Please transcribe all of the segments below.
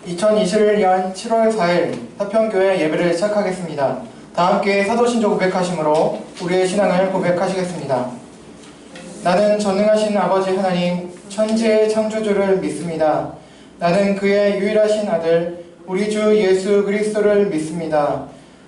2021년 7월 4일 화평교회 예배를 시작하겠습니다. 다 함께 사도신조 고백하심으로 우리의 신앙을 고백하시겠습니다. 나는 전능하신 아버지 하나님 천지의 창조주를 믿습니다. 나는 그의 유일하신 아들 우리 주 예수 그리스도를 믿습니다.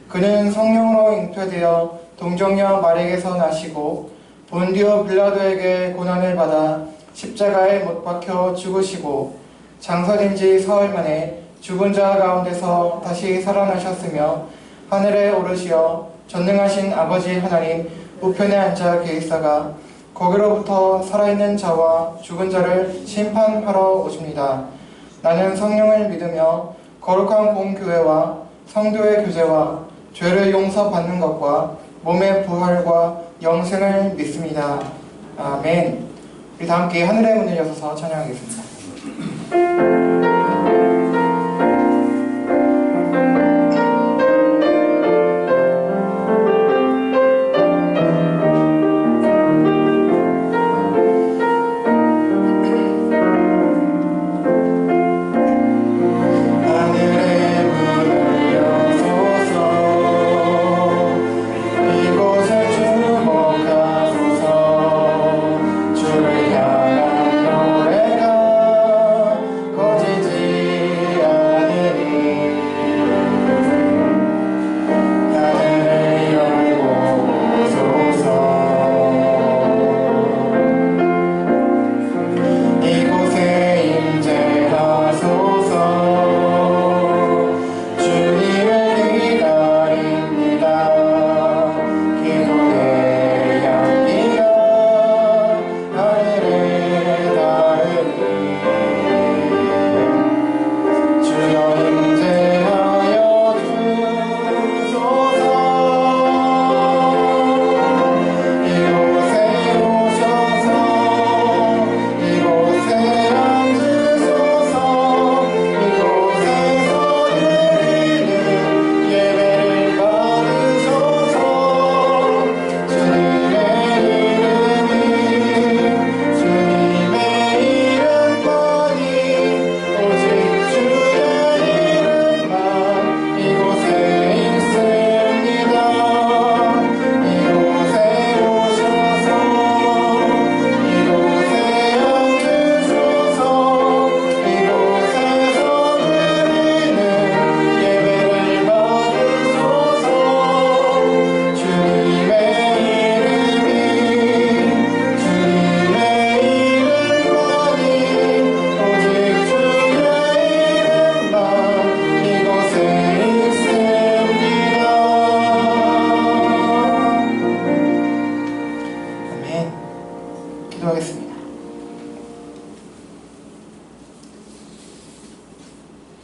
그는 성령으로 잉태되어 동정녀 마리에게서 나시고 본디오 빌라도에게 고난을 받아 십자가에 못 박혀 죽으시고 장사된 지 사흘 만에 죽은 자 가운데서 다시 살아나셨으며 하늘에 오르시어 전능하신 아버지 하나님 우편에 앉아 계시다가 거기로부터 살아있는 자와 죽은 자를 심판하러 오십니다. 나는 성령을 믿으며 거룩한 공교회와 성도의 교제와 죄를 용서받는 것과 몸의 부활과 영생을 믿습니다. 아멘. 우리 다 함께 하늘의 문을 여서서 찬양하겠습니다.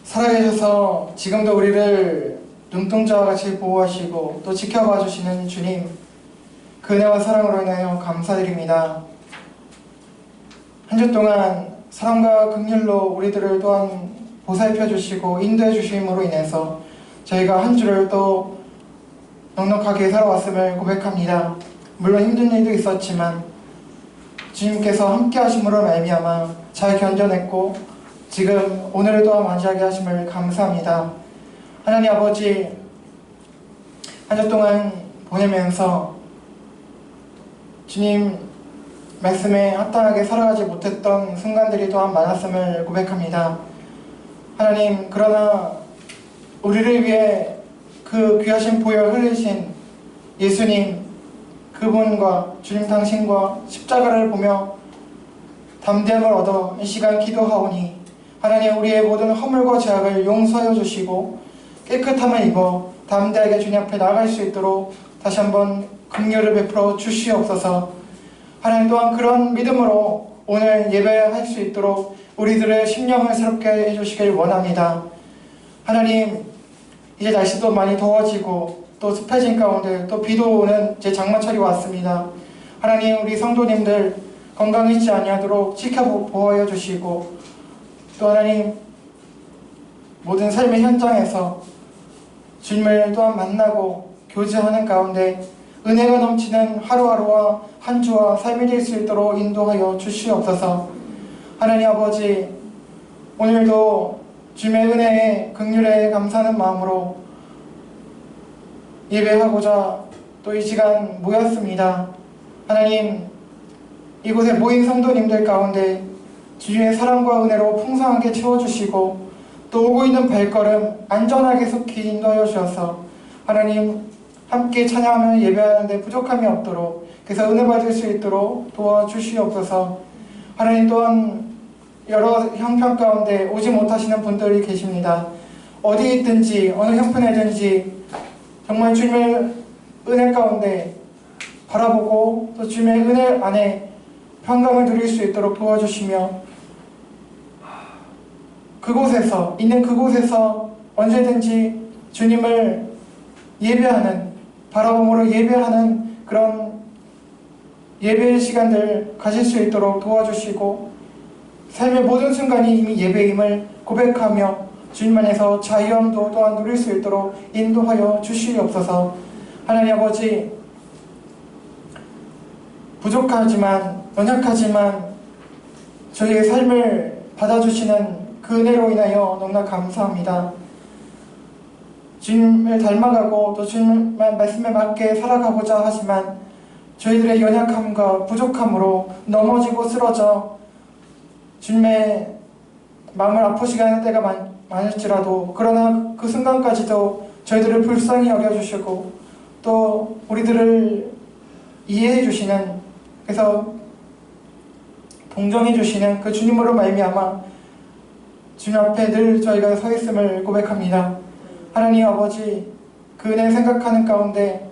살아계셔서 지금도 우리를 눈동자와 같이 보호하시고 또 지켜봐 주시는 주님, 그 은혜와 사랑으로 인하여 감사드립니다. 한 주 동안 사랑과 긍휼로 우리들을 또한 보살펴 주시고 인도해 주심으로 인해서 저희가 한 주를 또 넉넉하게 살아왔음을 고백합니다. 물론 힘든 일도 있었지만 주님께서 함께 하심으로 말미암아 잘 견뎌냈고 지금 오늘을 또한 맞이하게 하심을 감사합니다. 하나님 아버지, 한 주 동안 보내면서 주님 말씀에 합당하게 살아가지 못했던 순간들이 또한 많았음을 고백합니다. 하나님, 그러나 우리를 위해 그 귀하신 보혈 흘리신 예수님, 그분과 주님 당신과 십자가를 보며 담대함을 얻어 이 시간 기도하오니 하나님, 우리의 모든 허물과 죄악을 용서해 주시고 깨끗함을 입어 담대하게 주님 앞에 나아갈 수 있도록 다시 한번 긍휼을 베풀어 주시옵소서. 하나님, 또한 그런 믿음으로 오늘 예배할 수 있도록 우리들의 심령을 새롭게 해주시길 원합니다. 하나님, 이제 날씨도 많이 더워지고 또 습해진 가운데 또 비도 오는 제 장마철이 왔습니다. 하나님, 우리 성도님들 건강해지지 아니하도록 지켜보호해 주시고 또 하나님, 모든 삶의 현장에서 주님을 또한 만나고 교제하는 가운데 은혜가 넘치는 하루하루와 한 주와 삶이 될 수 있도록 인도하여 주시옵소서. 하나님 아버지, 오늘도 주님의 은혜에 긍휼에 감사하는 마음으로 예배하고자 또 이 시간 모였습니다. 하나님, 이곳에 모인 성도님들 가운데 주님의 사랑과 은혜로 풍성하게 채워주시고 또 오고 있는 발걸음 안전하게 속히 인도하여 주셔서 하나님 함께 찬양하며 예배하는데 부족함이 없도록, 그래서 은혜 받을 수 있도록 도와주시옵소서. 하나님, 또한 여러 형편 가운데 오지 못하시는 분들이 계십니다. 어디에 있든지 어느 형편에든지 정말 주님의 은혜 가운데 바라보고 또 주님의 은혜 안에 평강을 누릴 수 있도록 도와주시며, 있는 그곳에서 언제든지 주님을 예배하는, 바라봄으로 예배하는 그런 예배의 시간들 가질 수 있도록 도와주시고, 삶의 모든 순간이 이미 예배임을 고백하며 주님 안에서 자유함도 또한 누릴 수 있도록 인도하여 주시옵소서. 하나님 아버지, 부족하지만 연약하지만 저희의 삶을 받아주시는 그 은혜로 인하여 너무나 감사합니다. 주님을 닮아가고 또 주님 말씀에 맞게 살아가고자 하지만 저희들의 연약함과 부족함으로 넘어지고 쓰러져 주님의 마음을 아프시게 하는 때가 많을지라도, 그러나 그 순간까지도 저희들을 불쌍히 여겨주시고 또 우리들을 이해해 주시는, 그래서 동정해 주시는 그 주님으로 말미암아 주님 앞에 늘 저희가 서 있음을 고백합니다. 하나님 아버지, 그 은혜 생각하는 가운데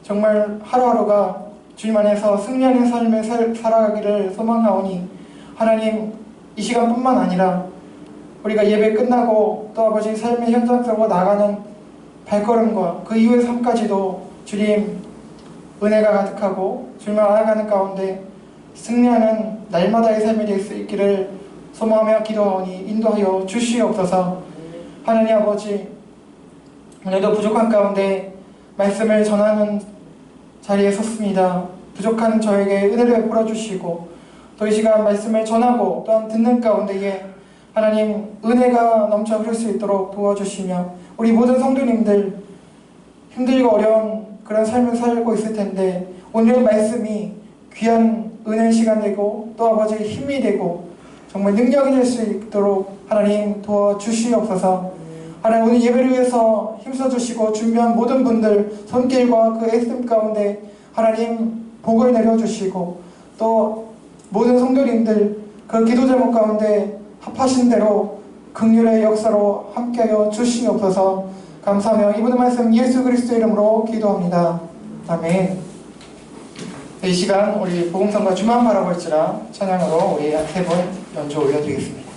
정말 하루하루가 주님 안에서 승리하는 삶을 살아가기를 소망하오니, 하나님, 이 시간뿐만 아니라 우리가 예배 끝나고 또 아버지 삶의 현장 속으로 나가는 발걸음과 그 이후의 삶까지도 주님 은혜가 가득하고 주님을 알아가는 가운데 승리하는 날마다의 삶이 될 수 있기를 소망하며 기도하오니 인도하여 주시옵소서. 하나님 아버지, 오늘도 부족한 가운데 말씀을 전하는 자리에 섰습니다. 부족한 저에게 은혜를 베풀어 주시고 또 이 시간 말씀을 전하고 또한 듣는 가운데에 하나님 은혜가 넘쳐 흐를 수 있도록 도와주시며, 우리 모든 성도님들 힘들고 어려운 그런 삶을 살고 있을 텐데 오늘의 말씀이 귀한 은혜의 시간 되고 또 아버지의 힘이 되고 정말 능력이 될 수 있도록 하나님 도와주시옵소서. 하나님, 오늘 예배를 위해서 힘써주시고 준비한 모든 분들 손길과 그 애씀 가운데 하나님 복을 내려주시고 또 모든 성도님들 그 기도 제목 가운데 합하신 대로 긍휼의 역사로 함께하여 주시옵소서. 감사하며 이 모든 말씀 예수 그리스도의 이름으로 기도합니다. 아멘. 이 시간 우리 복음성가 주만 바라볼지라 찬양으로 우리 세 번 연주 올려드리겠습니다.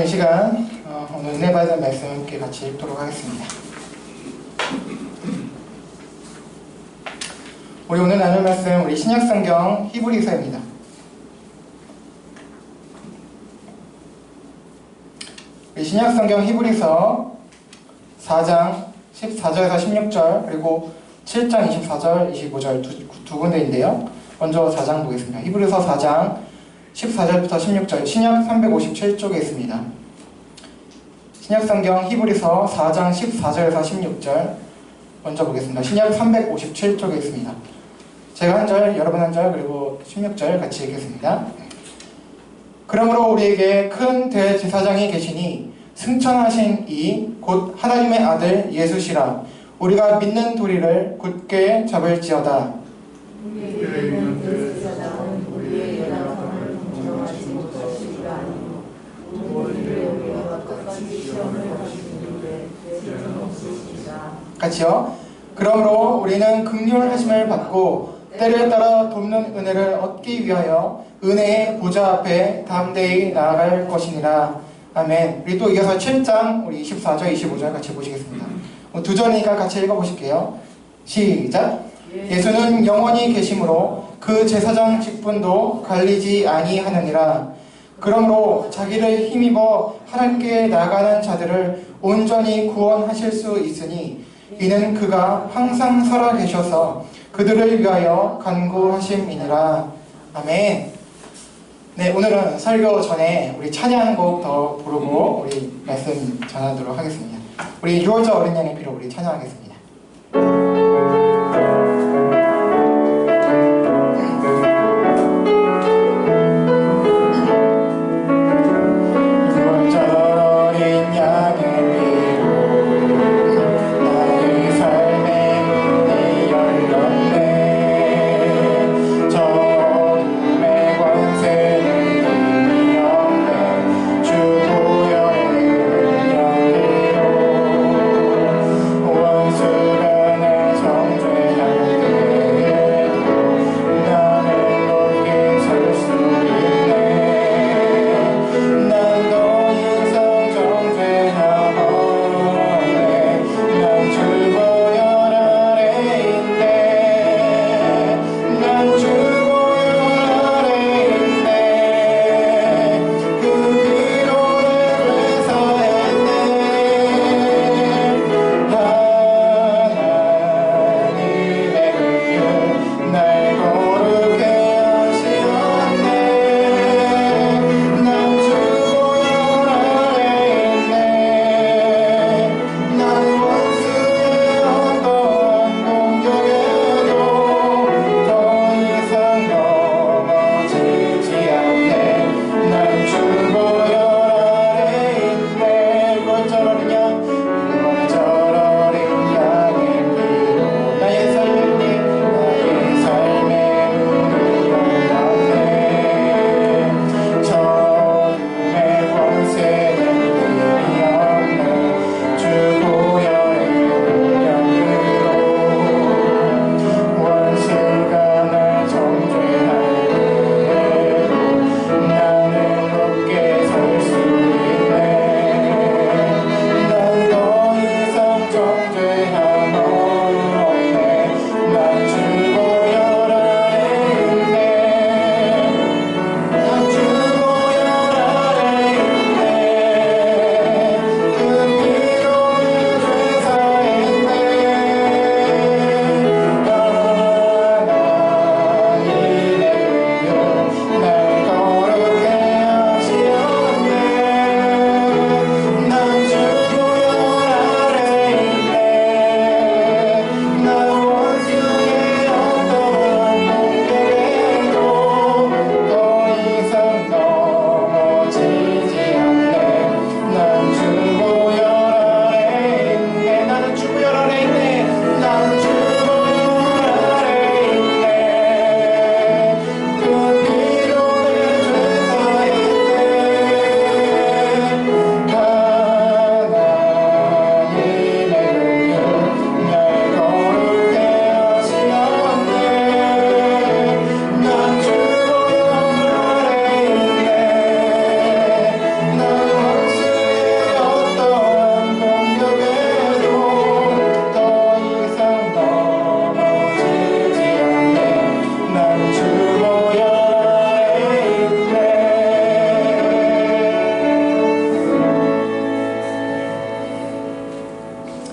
오늘 이 시간 오늘 은혜 받은 말씀 함께 같이 읽도록 하겠습니다. 우리 오늘 나눌 말씀 우리 신약성경 히브리서입니다. 우리 신약성경 히브리서 4장 14절에서 16절 그리고 7장 24절 25절 두 군데인데요. 먼저 4장 보겠습니다. 히브리서 4장 14절부터 16절 신약 357쪽에 있습니다. 신약성경 히브리서 4장 14절에서 16절 먼저 보겠습니다. 신약 357쪽에 있습니다. 제가 한 절, 여러분 한 절, 그리고 16절 같이 읽겠습니다. 그러므로 우리에게 큰 대제사장이 계시니 승천하신 이 곧 하나님의 아들 예수시라. 우리가 믿는 도리를 굳게 잡을지어다. 우리에게 있는 대제사장은 우리의 연약함을 동정하지 못할 시기가 아니고 우리를 위하여 끝까지 시험을 하시는데 죄는 없으시다. 같이요. 그러므로 우리는 긍휼하심을 받고 때를 따라 돕는 은혜를 얻기 위하여 은혜의 보좌 앞에 담대히 나아갈 것이니라. 아멘. 우리 또 이어서 7장 우리 24절 25절 같이 보시겠습니다. 두 절이니까 같이 읽어보실게요. 시작. 예수는 영원히 계심으로 그 제사장 직분도 갈리지 아니하느니라. 그러므로 자기를 힘입어 하나님께 나가는 자들을 온전히 구원하실 수 있으니 이는 그가 항상 살아계셔서 그들을 위하여 간구하심이니라. 아멘. 네, 오늘은 설교 전에 우리 찬양 한 곡 더 부르고 우리 말씀 전하도록 하겠습니다. 우리 6월절 어린 양의 피로 우리 찬양하겠습니다. 원수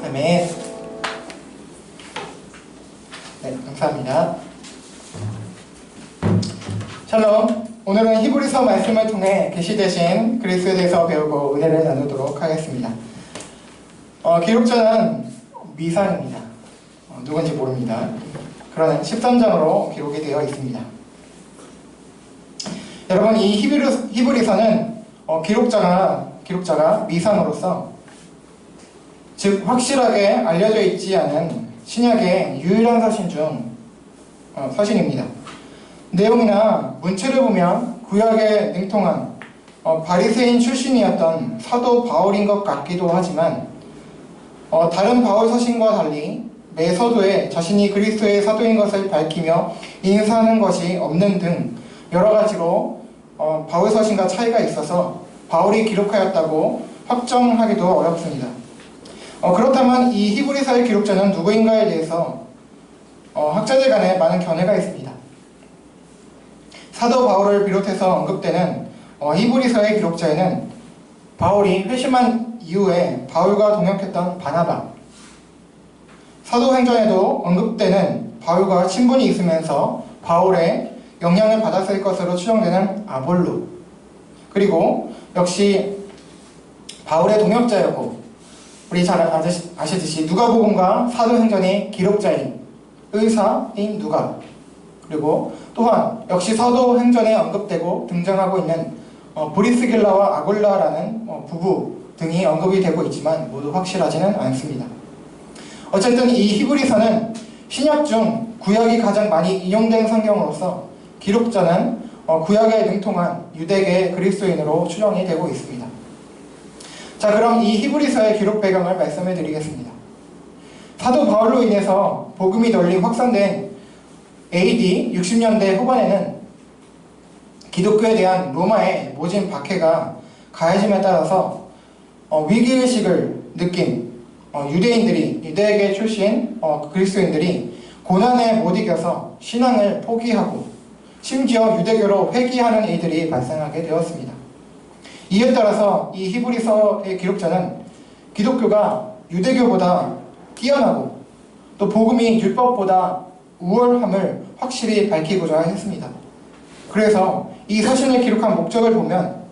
아멘. 네, 감사합니다. 샬롬. 오늘은 히브리서 말씀을 통해 계시되신 그리스도에 대해서 배우고 은혜를 나누도록 하겠습니다. 기록자는 미사입니다. 누군지 모릅니다. 그러나 13장으로 기록이 되어 있습니다. 여러분, 이 히브리서는 기록자가 미상으로서, 즉 확실하게 알려져 있지 않은 신약의 유일한 서신입니다. 내용이나 문체를 보면 구약에 능통한 바리새인 출신이었던 사도 바울인 것 같기도 하지만 다른 바울 서신과 달리 매 서도에 자신이 그리스도의 사도인 것을 밝히며 인사하는 것이 없는 등 여러 가지로 바울 서신과 차이가 있어서 바울이 기록하였다고 확정하기도 어렵습니다. 그렇다면 이 히브리서의 기록자는 누구인가에 대해서 학자들 간에 많은 견해가 있습니다. 사도 바울을 비롯해서 언급되는 히브리서의 기록자에는 바울이 회심한 이후에 바울과 동역했던 바나바, 사도행전에도 언급되는 바울과 친분이 있으면서 바울의 영향을 받았을 것으로 추정되는 아볼로, 그리고 역시 바울의 동역자였고 우리 잘 아시듯이 누가복음과 사도행전의 기록자인 의사인 누가, 그리고 또한 역시 사도행전에 언급되고 등장하고 있는 브리스길라와 아굴라라는 부부 등이 언급이 되고 있지만 모두 확실하지는 않습니다. 어쨌든 이 히브리서는 신약 중 구약이 가장 많이 인용된 성경으로서 기록자는 구약에 능통한 유대계 그리스도인으로 추정이 되고 있습니다. 자, 그럼 이 히브리서의 기록 배경을 말씀해 드리겠습니다. 사도 바울로 인해서 복음이 널리 확산된 AD 60년대 후반에는 기독교에 대한 로마의 모진 박해가 가해짐에 따라서 위기의식을 느낀 유대계 출신 그리스도인들이 고난에 못 이겨서 신앙을 포기하고 심지어 유대교로 회귀하는 일들이 발생하게 되었습니다. 이에 따라서 이 히브리서의 기록자는 기독교가 유대교보다 뛰어나고 또 복음이 율법보다 우월함을 확실히 밝히고자 했습니다. 그래서 이 서신을 기록한 목적을 보면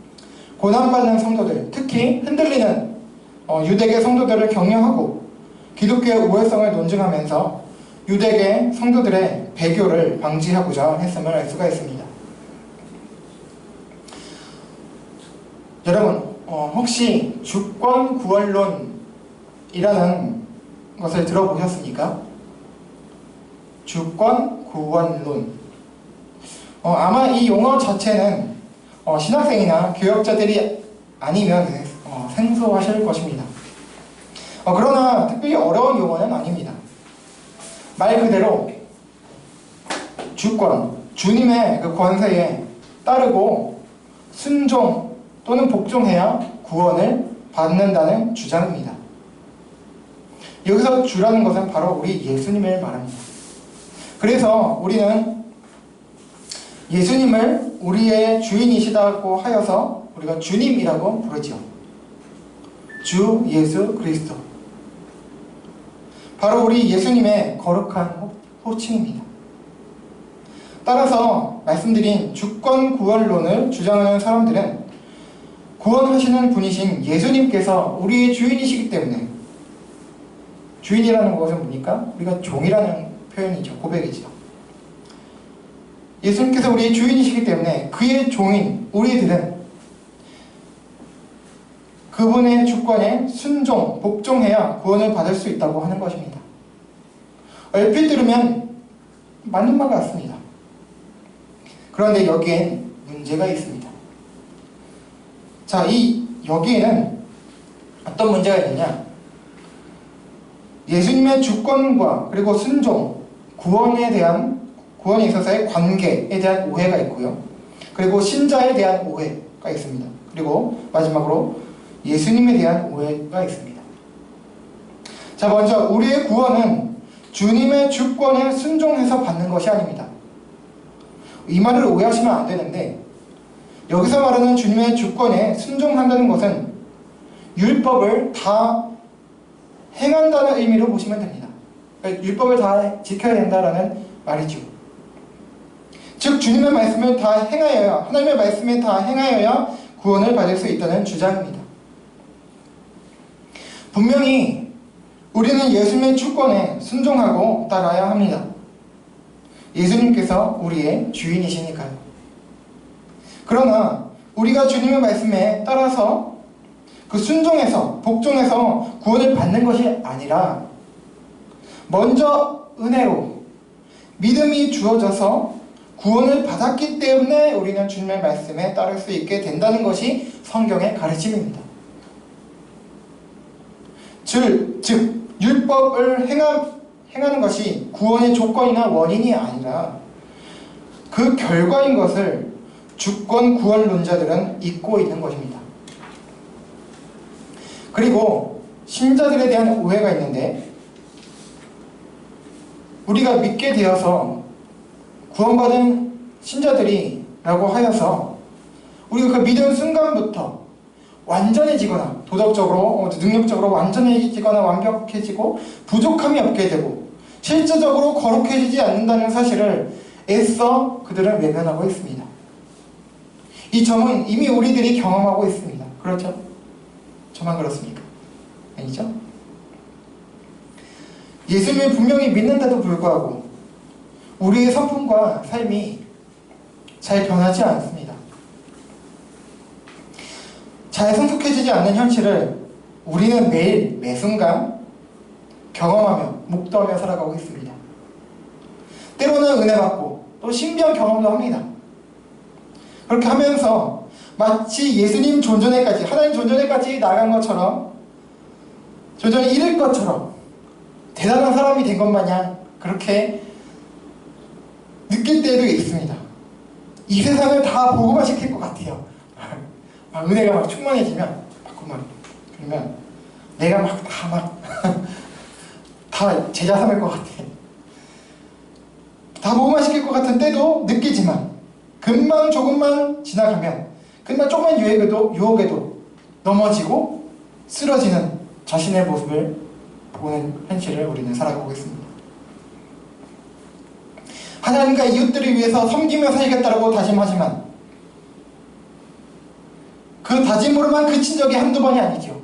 고난받는 성도들, 특히 흔들리는 유대계 성도들을 격려하고 기독교의 우월성을 논증하면서 유대계 성도들의 배교를 방지하고자 했음을 알 수가 있습니다. 여러분, 혹시 주권구원론이라는 것을 들어보셨습니까? 주권구원론. 아마 이 용어 자체는 신학생이나 교역자들이 아니면 생소하실 것입니다. 그러나 특별히 어려운 용어는 아닙니다. 말 그대로 주권, 주님의 그 권세에 따르고 순종 또는 복종해야 구원을 받는다는 주장입니다. 여기서 주라는 것은 바로 우리 예수님을 말합니다. 그래서 우리는 예수님을 우리의 주인이시다고 하여서 우리가 주님이라고 부르지요. 주 예수 그리스도. 바로 우리 예수님의 거룩한 호칭입니다. 따라서 말씀드린 주권구원론을 주장하는 사람들은 구원하시는 분이신 예수님께서 우리의 주인이시기 때문에, 주인이라는 것은 뭡니까? 우리가 종이라는 표현이죠. 고백이죠. 예수님께서 우리의 주인이시기 때문에 그의 종인 우리들은 그분의 주권에 순종, 복종해야 구원을 받을 수 있다고 하는 것입니다. 얼핏 들으면 맞는 말 같습니다. 그런데 여기엔 문제가 있습니다. 자, 여기에는 어떤 문제가 있느냐? 예수님의 주권과 그리고 순종, 구원에 있어서의 관계에 대한 오해가 있고요. 그리고 신자에 대한 오해가 있습니다. 그리고 마지막으로 예수님에 대한 오해가 있습니다. 자, 먼저 우리의 구원은 주님의 주권에 순종해서 받는 것이 아닙니다. 이 말을 오해하시면 안 되는데, 여기서 말하는 주님의 주권에 순종한다는 것은 율법을 다 행하는 행한다는 의미로 보시면 됩니다. 그러니까 율법을 다 지켜야 된다라는 말이죠. 즉 주님의 말씀을 다 행하여야, 하나님의 말씀을 다 행하여야 구원을 받을 수 있다는 주장입니다. 분명히 우리는 예수님의 주권에 순종하고 따라야 합니다. 예수님께서 우리의 주인이시니까요. 그러나 우리가 주님의 말씀에 따라서 그 순종해서 복종해서 구원을 받는 것이 아니라 먼저 은혜로 믿음이 주어져서 구원을 받았기 때문에 우리는 주님의 말씀에 따를 수 있게 된다는 것이 성경의 가르침입니다. 즉 율법을 행하는 것이 구원의 조건이나 원인이 아니라 그 결과인 것을 주권 구원론자들은 잊고 있는 것입니다. 그리고 신자들에 대한 오해가 있는데, 우리가 믿게 되어서 구원받은 신자들이라고 하여서 우리가 그 믿은 순간부터 완전해지거나 도덕적으로, 능력적으로 완전해지거나 완벽해지고 부족함이 없게 되고 실제적으로 거룩해지지 않는다는 사실을 애써 그들은 외면하고 있습니다. 이 점은 이미 우리들이 경험하고 있습니다. 그렇죠? 저만 그렇습니까? 아니죠? 예수님을 분명히 믿는데도 불구하고 우리의 성품과 삶이 잘 변하지 않습니다. 잘 성숙해지지 않는 현실을 우리는 매일 매순간 경험하며 묵도하며 살아가고 있습니다. 때로는 은혜 받고 또 신비한 경험도 합니다. 그렇게 하면서 마치 예수님 존전에까지, 하나님 존전에까지 나간 것처럼, 존전을 잃을 것처럼 대단한 사람이 된 것 마냥 그렇게 느낄 때도 있습니다. 이 세상을 다 복음화 시킬 것 같아요. 은혜가 막 충만해지면, 그러면 내가 다 제자 삼을 것 같아. 다 복음화 시킬 것 같은 때도 느끼지만, 금방 조금만 지나가면, 금방 조금만 유혹에도 넘어지고 쓰러지는 자신의 모습을 보는 현실을 우리는 살아가고 있습니다. 하나님과 이웃들을 위해서 섬기며 살겠다고 다짐하지만 그 다짐으로만 그친 적이 한두 번이 아니죠.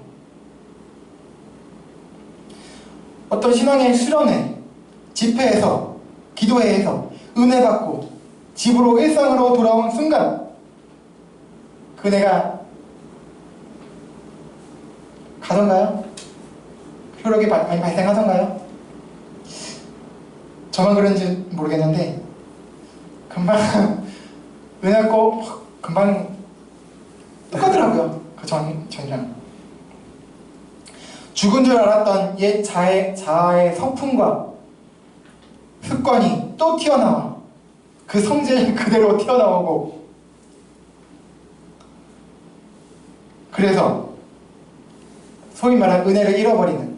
어떤 신앙의 수련회, 집회에서, 기도회에서 은혜 받고 집으로 일상으로 돌아온 순간 그 은혜가 가던가요? 효력이 많이 발생하던가요? 저만 그런지 모르겠는데 금방 은혜 받고 금방 똑같더라고요. 그 전이랑. 죽은 줄 알았던 옛 자아의 성품과 습관이 또 튀어나와 그 성질 그대로 튀어나오고, 그래서 소위 말하는 은혜를 잃어버리는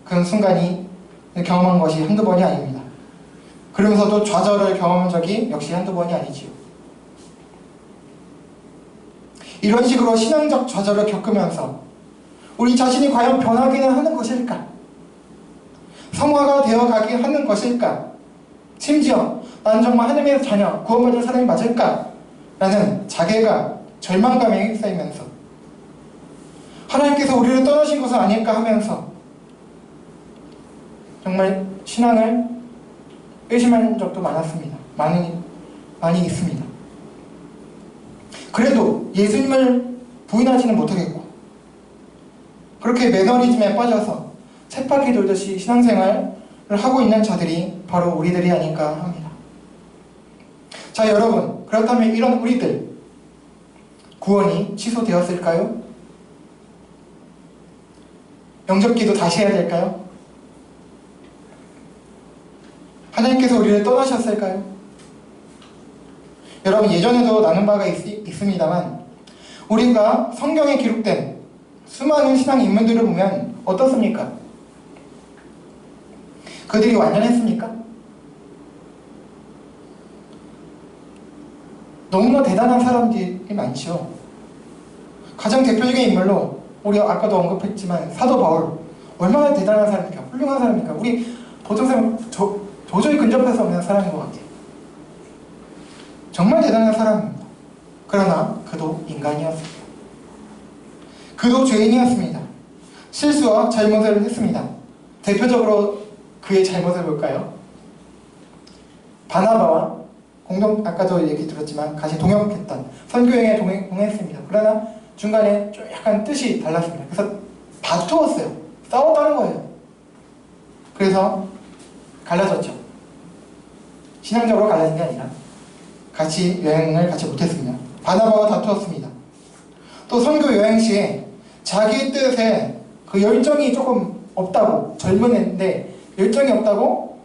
그런 순간이 경험한 것이 한두 번이 아닙니다. 그러면서도 좌절을 경험한 적이 역시 한두 번이 아니지요. 이런 식으로 신앙적 좌절을 겪으면서 우리 자신이 과연 변하기는 하는 것일까? 성화가 되어가기 하는 것일까? 심지어 난 정말 하나님의 자녀, 구원받은 사람이 맞을까? 라는 자괴감, 절망감에 휩싸이면서 하나님께서 우리를 떠나신 것은 아닐까 하면서 정말 신앙을 의심한 적도 많았습니다. 많이 있습니다. 그래도 예수님을 부인하지는 못하겠고 그렇게 매너리즘에 빠져서 쳇바퀴 돌듯이 신앙생활을 하고 있는 자들이 바로 우리들이 아닐까 합니다. 자, 여러분, 그렇다면 이런 우리들 구원이 취소되었을까요? 영접기도 다시 해야 될까요? 하나님께서 우리를 떠나셨을까요? 여러분, 예전에도 나눈 바가 있습니다만 우리가 성경에 기록된 수많은 신앙 인물들을 보면 어떻습니까? 그들이 완전했습니까? 너무나 대단한 사람들이 많죠. 가장 대표적인 인물로 우리가 아까도 언급했지만 사도 바울, 얼마나 대단한 사람입니까? 훌륭한 사람입니까? 우리 보통 사람 도저히 근접할 수 없는 사람인 것 같아요. 정말 대단한 사람입니다. 그러나 그도 인간이었습니다. 그도 죄인이었습니다. 실수와 잘못을 했습니다. 대표적으로 그의 잘못을 볼까요? 바나바와 아까도 얘기 들었지만 같이 동역했던 선교여행에 동행했습니다. 그러나 중간에 좀 약간 뜻이 달랐습니다. 그래서 다투었어요. 싸웠다는 거예요. 그래서 갈라졌죠. 신앙적으로 갈라진 게 아니라 같이 여행을 같이 못했습니다. 바나바와 다투었습니다. 또 선교 여행 시에 자기 뜻에 그 열정이 조금 없다고, 젊은 애인데 열정이 없다고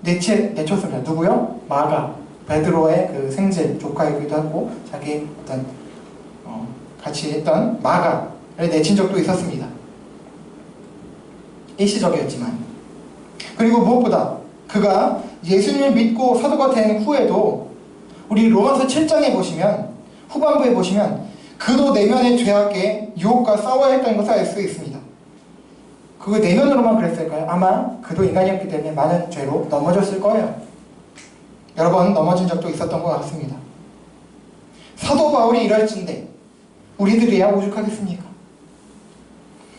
내쳤습니다. 누구요? 마가, 베드로의 그 생제 조카이기도 하고 자기 어떤 같이 했던 마가를 내친 적도 있었습니다. 일시적이었지만. 그리고 무엇보다 그가 예수님을 믿고 사도가 된 후에도 우리 로마서 7장에 보시면, 후반부에 보시면 그도 내면의 죄악에 유혹과 싸워야 했다는 것을 알 수 있습니다. 그거 내면으로만 그랬을까요? 아마 그도 인간이었기 때문에 많은 죄로 넘어졌을 거예요. 여러 번 넘어진 적도 있었던 것 같습니다. 사도 바울이 이럴진데 우리들이야 오죽하겠습니까?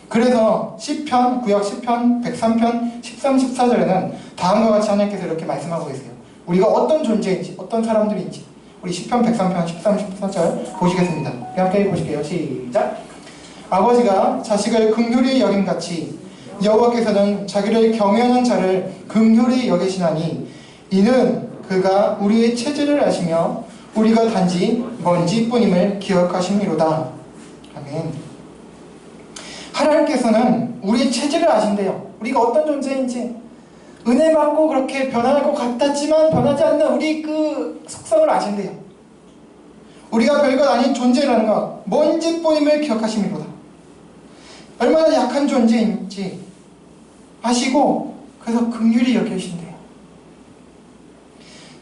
그래서 시편, 구약 시편 103편 13, 14절에는 다음과 같이 하나님께서 이렇게 말씀하고 계세요. 우리가 어떤 존재인지, 어떤 사람들인지. 우리 시편 103편 13, 14절 보시겠습니다. 함께 보실게요. 시작! 아버지가 자식을 긍휼히 여김같이 여호와께서는 자기를 경외하는 자를 긍휼히 여기시나니 이는 그가 우리의 체질을 아시며 우리가 단지 먼지뿐임을 기억하심이로다. 아멘. 하나님께서는 우리의 체질을 아신대요. 우리가 어떤 존재인지, 은혜 받고 그렇게 변할 것 같았지만 변하지 않는 우리 그 속성을 아신대요. 우리가 별것 아닌 존재라는 것, 먼지뿐임을 기억하심이로다. 얼마나 약한 존재인지 아시고 그래서 긍휼히 여기신대요.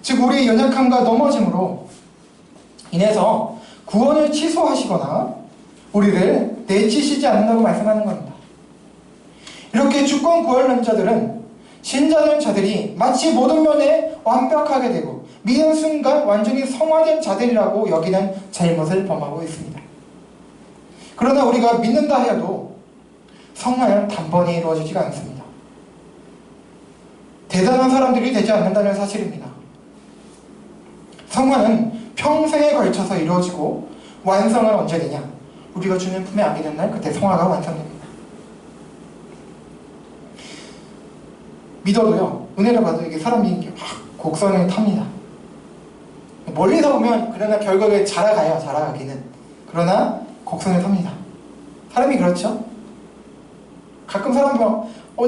즉 우리의 연약함과 넘어짐으로 인해서 구원을 취소하시거나 우리를 내치시지 않는다고 말씀하는 겁니다. 이렇게 주권 구원론자들은 신자된 자들이 마치 모든 면에 완벽하게 되고 믿는 순간 완전히 성화된 자들이라고 여기는 잘못을 범하고 있습니다. 그러나 우리가 믿는다 해도 성화는 단번에 이루어지지가 않습니다. 대단한 사람들이 되지 않는다는 사실입니다. 성화는 평생에 걸쳐서 이루어지고 완성은 언제 되냐? 우리가 주님 품에 안게 된 날 그때 성화가 완성됩니다. 믿어도요, 은혜를 받아도 이게 사람이 확 곡선을 탑니다. 멀리서 보면 그러나 결국에 자라가기는. 그러나 곡선을 탑니다. 사람이 그렇죠? 가끔 사람이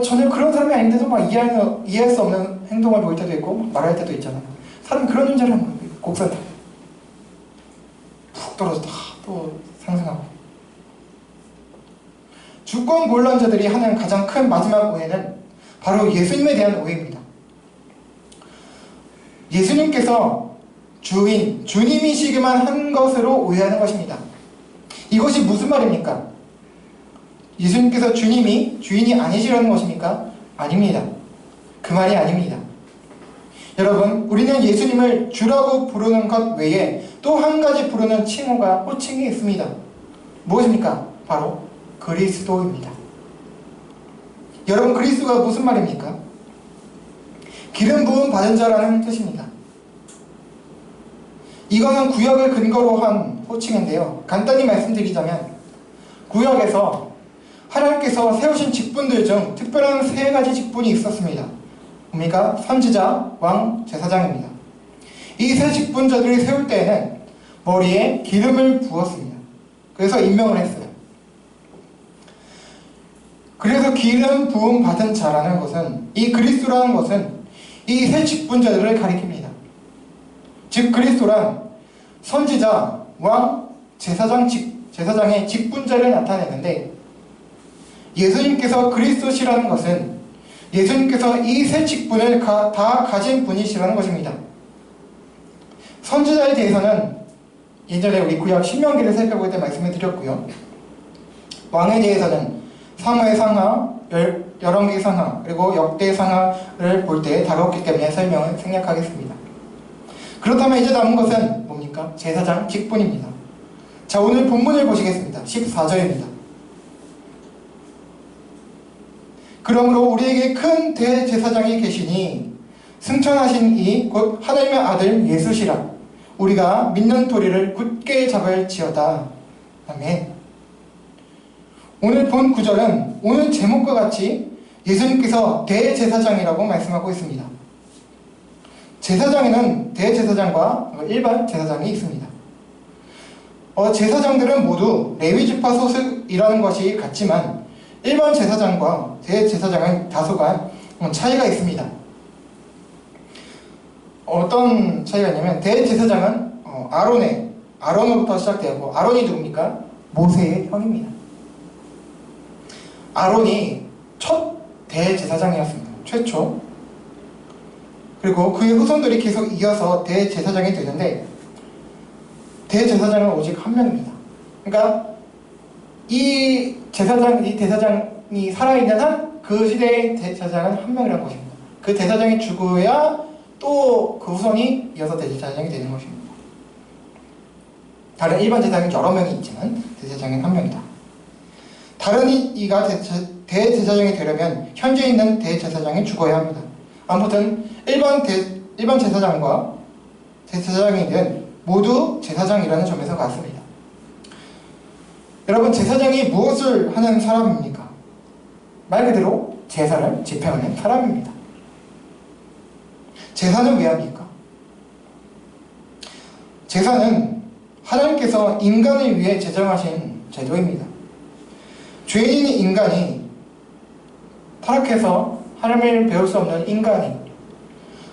전혀 그런 사람이 아닌데도 막 이해할 수 없는 행동을 보일 때도 있고 말할 때도 있잖아요. 사람이 그런 존재라는 거예요. 곡선 탑. 푹 떨어졌다 또 상승하고. 주권 곤란자들이 하는 가장 큰 마지막 오해는 바로 예수님에 대한 오해입니다. 예수님께서 주님이시기만 한 것으로 오해하는 것입니다. 이것이 무슨 말입니까? 예수님께서 주님이 주인이 아니시라는 것입니까? 아닙니다. 그 말이 아닙니다. 여러분, 우리는 예수님을 주라고 부르는 것 외에 또 한 가지 부르는 호칭이 있습니다. 무엇입니까? 바로 그리스도입니다. 여러분, 그리스도가 무슨 말입니까? 기름 부음 받은 자라는 뜻입니다. 이거는 구약을 근거로 한 호칭인데요. 간단히 말씀드리자면 구약에서 하나님께서 세우신 직분들 중 특별한 세 가지 직분이 있었습니다. 뭡니까? 선지자, 왕, 제사장입니다. 이 세 직분자들이 세울 때에는 머리에 기름을 부었습니다. 그래서 임명을 했어요. 그래서 기름 부음 받은 자라는 것은, 이 그리스도라는 것은 이 세 직분자들을 가리킵니다. 즉 그리스도란 선지자, 왕, 제사장의 직분자를 나타내는데, 예수님께서 그리스도시라는 것은 예수님께서 이 세 직분을 다 가진 분이시라는 것입니다. 선지자에 대해서는 예전에 우리 구약 신명기를 살펴볼 때 말씀을 드렸고요. 왕에 대해서는 상하의 상하, 열왕기 상하, 그리고 역대 상하를 볼 때 다뤘기 때문에 설명을 생략하겠습니다. 그렇다면 이제 남은 것은 뭡니까? 제사장 직분입니다. 자, 오늘 본문을 보시겠습니다. 14절입니다. 그러므로 우리에게 큰 대제사장이 계시니 승천하신 이 곧 하나님의 아들 예수시라. 우리가 믿는 도리를 굳게 잡을지어다. 아멘. 오늘 본 구절은 오늘 제목과 같이 예수님께서 대제사장이라고 말씀하고 있습니다. 제사장에는 대제사장과 일반 제사장이 있습니다. 제사장들은 모두 레위지파 소속이라는 것이 같지만 일반 제사장과 대제사장은 다소간 차이가 있습니다. 어떤 차이가 있냐면 대제사장은 아론으로부터 시작되고, 아론이 누굽니까? 모세의 형입니다. 아론이 첫 대제사장이었습니다. 최초. 그리고 그의 후손들이 계속 이어서 대제사장이 되는데 대제사장은 오직 한 명입니다. 그러니까 이 대사장이 살아있는 한 그 시대의 대제사장은 한 명이라는 것입니다. 그 대사장이 죽어야 또 그 후손이 이어서 대제사장이 되는 것입니다. 다른 일반 제사장은 여러 명이 있지만 대제사장은 한 명이다. 다른 이가 대제사장이 되려면 현재 있는 대제사장이 죽어야 합니다. 아무튼 일반 제사장과 대제사장이든 모두 제사장이라는 점에서 같습니다. 여러분, 제사장이 무엇을 하는 사람입니까? 말 그대로 제사를 집행하는 사람입니다. 제사는 왜 합니까? 제사는 하나님께서 인간을 위해 제정하신 제도입니다. 죄인인 인간이 타락해서 하나님을 배울 수 없는 인간이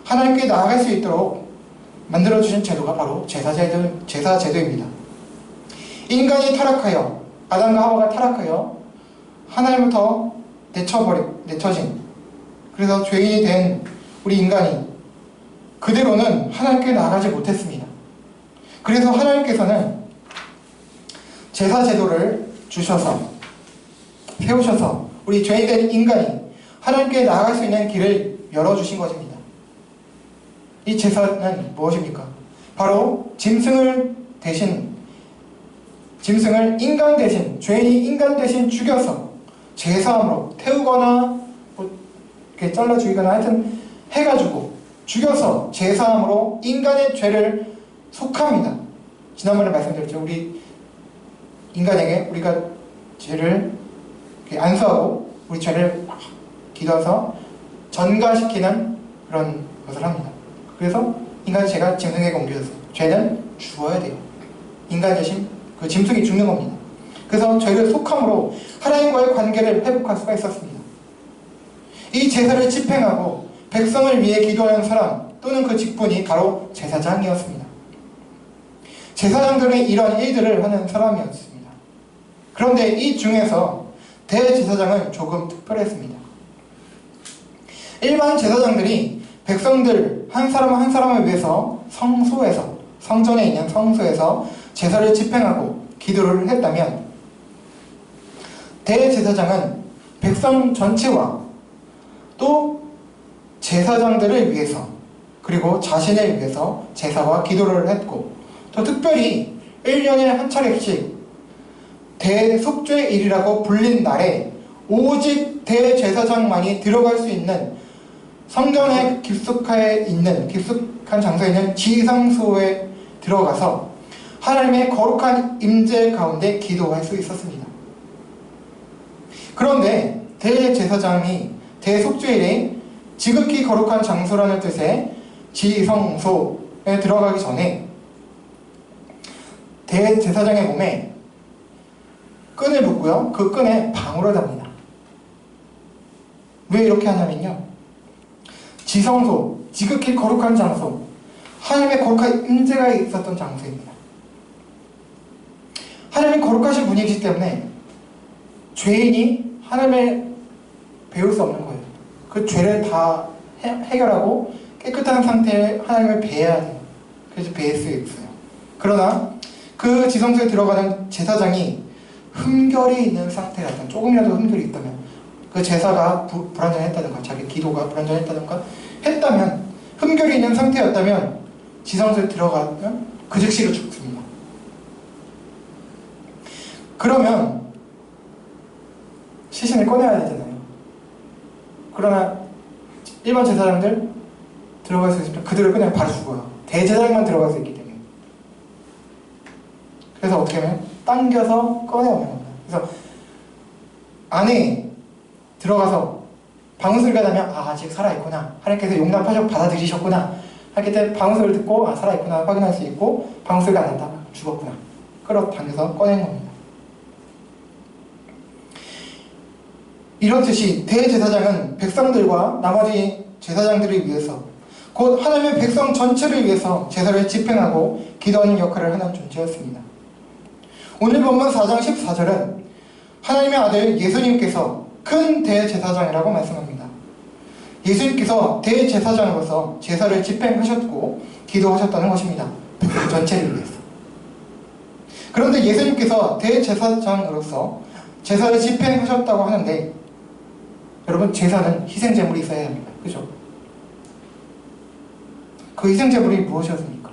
하나님께 나아갈 수 있도록 만들어주신 제도가 바로 제사제도입니다. 인간이 타락하여, 아담과 하와가 타락하여 하나님부터 내쳐진, 그래서 죄인이 된 우리 인간이 그대로는 하나님께 나아가지 못했습니다. 그래서 하나님께서는 제사제도를 세우셔서 우리 죄인된 인간이 하나님께 나아갈 수 있는 길을 열어주신 것입니다. 이 제사는 무엇입니까? 바로 짐승을 인간 대신, 죄인이 인간 대신 죽여서 제사함으로 태우거나 이렇게 잘라 죽이거나 하여튼 해가지고 죽여서 제사함으로 인간의 죄를 속합니다. 지난번에 말씀드렸죠. 우리 인간에게 우리가 죄를 안수하고 우리 죄를 기도해서 전가시키는 그런 것을 합니다. 그래서 인간의 죄가 짐승에게 옮겨졌어요. 죄는 죽어야 돼요. 인간 대신 그 짐승이 죽는 겁니다. 그래서 죄를 속함으로 하나님과의 관계를 회복할 수가 있었습니다. 이 제사를 집행하고 백성을 위해 기도하는 사람 또는 그 직분이 바로 제사장이었습니다. 제사장들은 이런 일들을 하는 사람이었습니다. 그런데 이 중에서 대제사장은 조금 특별했습니다. 일반 제사장들이 백성들 한 사람 한 사람을 위해서 성전에 있는 성소에서 제사를 집행하고 기도를 했다면 대제사장은 백성 전체와 또 제사장들을 위해서 그리고 자신을 위해서 제사와 기도를 했고 또 특별히 1년에 한 차례씩 대속죄일이라고 불린 날에 오직 대제사장만이 들어갈 수 있는 성전에 깊숙한 장소에 있는 지성소에 들어가서 하나님의 거룩한 임재 가운데 기도할 수 있었습니다. 그런데 대제사장이 대속죄일에 지극히 거룩한 장소라는 뜻의 지성소에 들어가기 전에 대제사장의 몸에 끈을 묶고요. 그 끈에 방울을 답니다. 왜 이렇게 하냐면요. 지성소, 지극히 거룩한 장소, 하나님의 거룩한 임재가 있었던 장소입니다. 하나님이 거룩하신 분이기 때문에 죄인이 하나님을 배울 수 없는 거예요. 그 죄를 다 해결하고 깨끗한 상태에 하나님을 배워야 돼요. 그래서 배울 수 있어요. 그러나 그 지성소에 들어가는 제사장이 흠결이 있는 상태라든 조금이라도 흠결이 있다면 그 제사가 불완전했다든가 자기 기도가 불완전했다든가 했다면 흠결이 있는 상태였다면 지성소에 들어가면 그 즉시로 죽습니다. 그러면 시신을 꺼내야 되잖아요. 그러나 일반 제사장들 들어갈 수 있으면 그들을 그냥 바로 죽어요. 대제사장만 들어갈 수 있기 때문에. 그래서 어떻게 하면 당겨서 꺼내오는 겁니다. 그래서 안에 들어가서 방울소리가 나면 아직 살아있구나, 하나님께서 용납하셔 받아들이셨구나 하기 때문에 방울소리를 듣고 살아있구나 확인할 수 있고, 방울소리가 안 난다, 죽었구나, 끌어당겨서 꺼내는 겁니다. 이렇듯이 대제사장은 백성들과 나머지 제사장들을 위해서, 곧 하나님의 백성 전체를 위해서 제사를 집행하고 기도하는 역할을 하는 존재였습니다. 오늘 본문 4장 14절은 하나님의 아들 예수님께서 큰 대제사장이라고 말씀합니다. 예수님께서 대제사장으로서 제사를 집행하셨고 기도하셨다는 것입니다. 백성 전체를 위해서. 그런데 예수님께서 대제사장으로서 제사를 집행하셨다고 하는데, 여러분, 제사는 희생제물이 있어야 합니다. 그죠? 그 희생제물이 무엇이었습니까?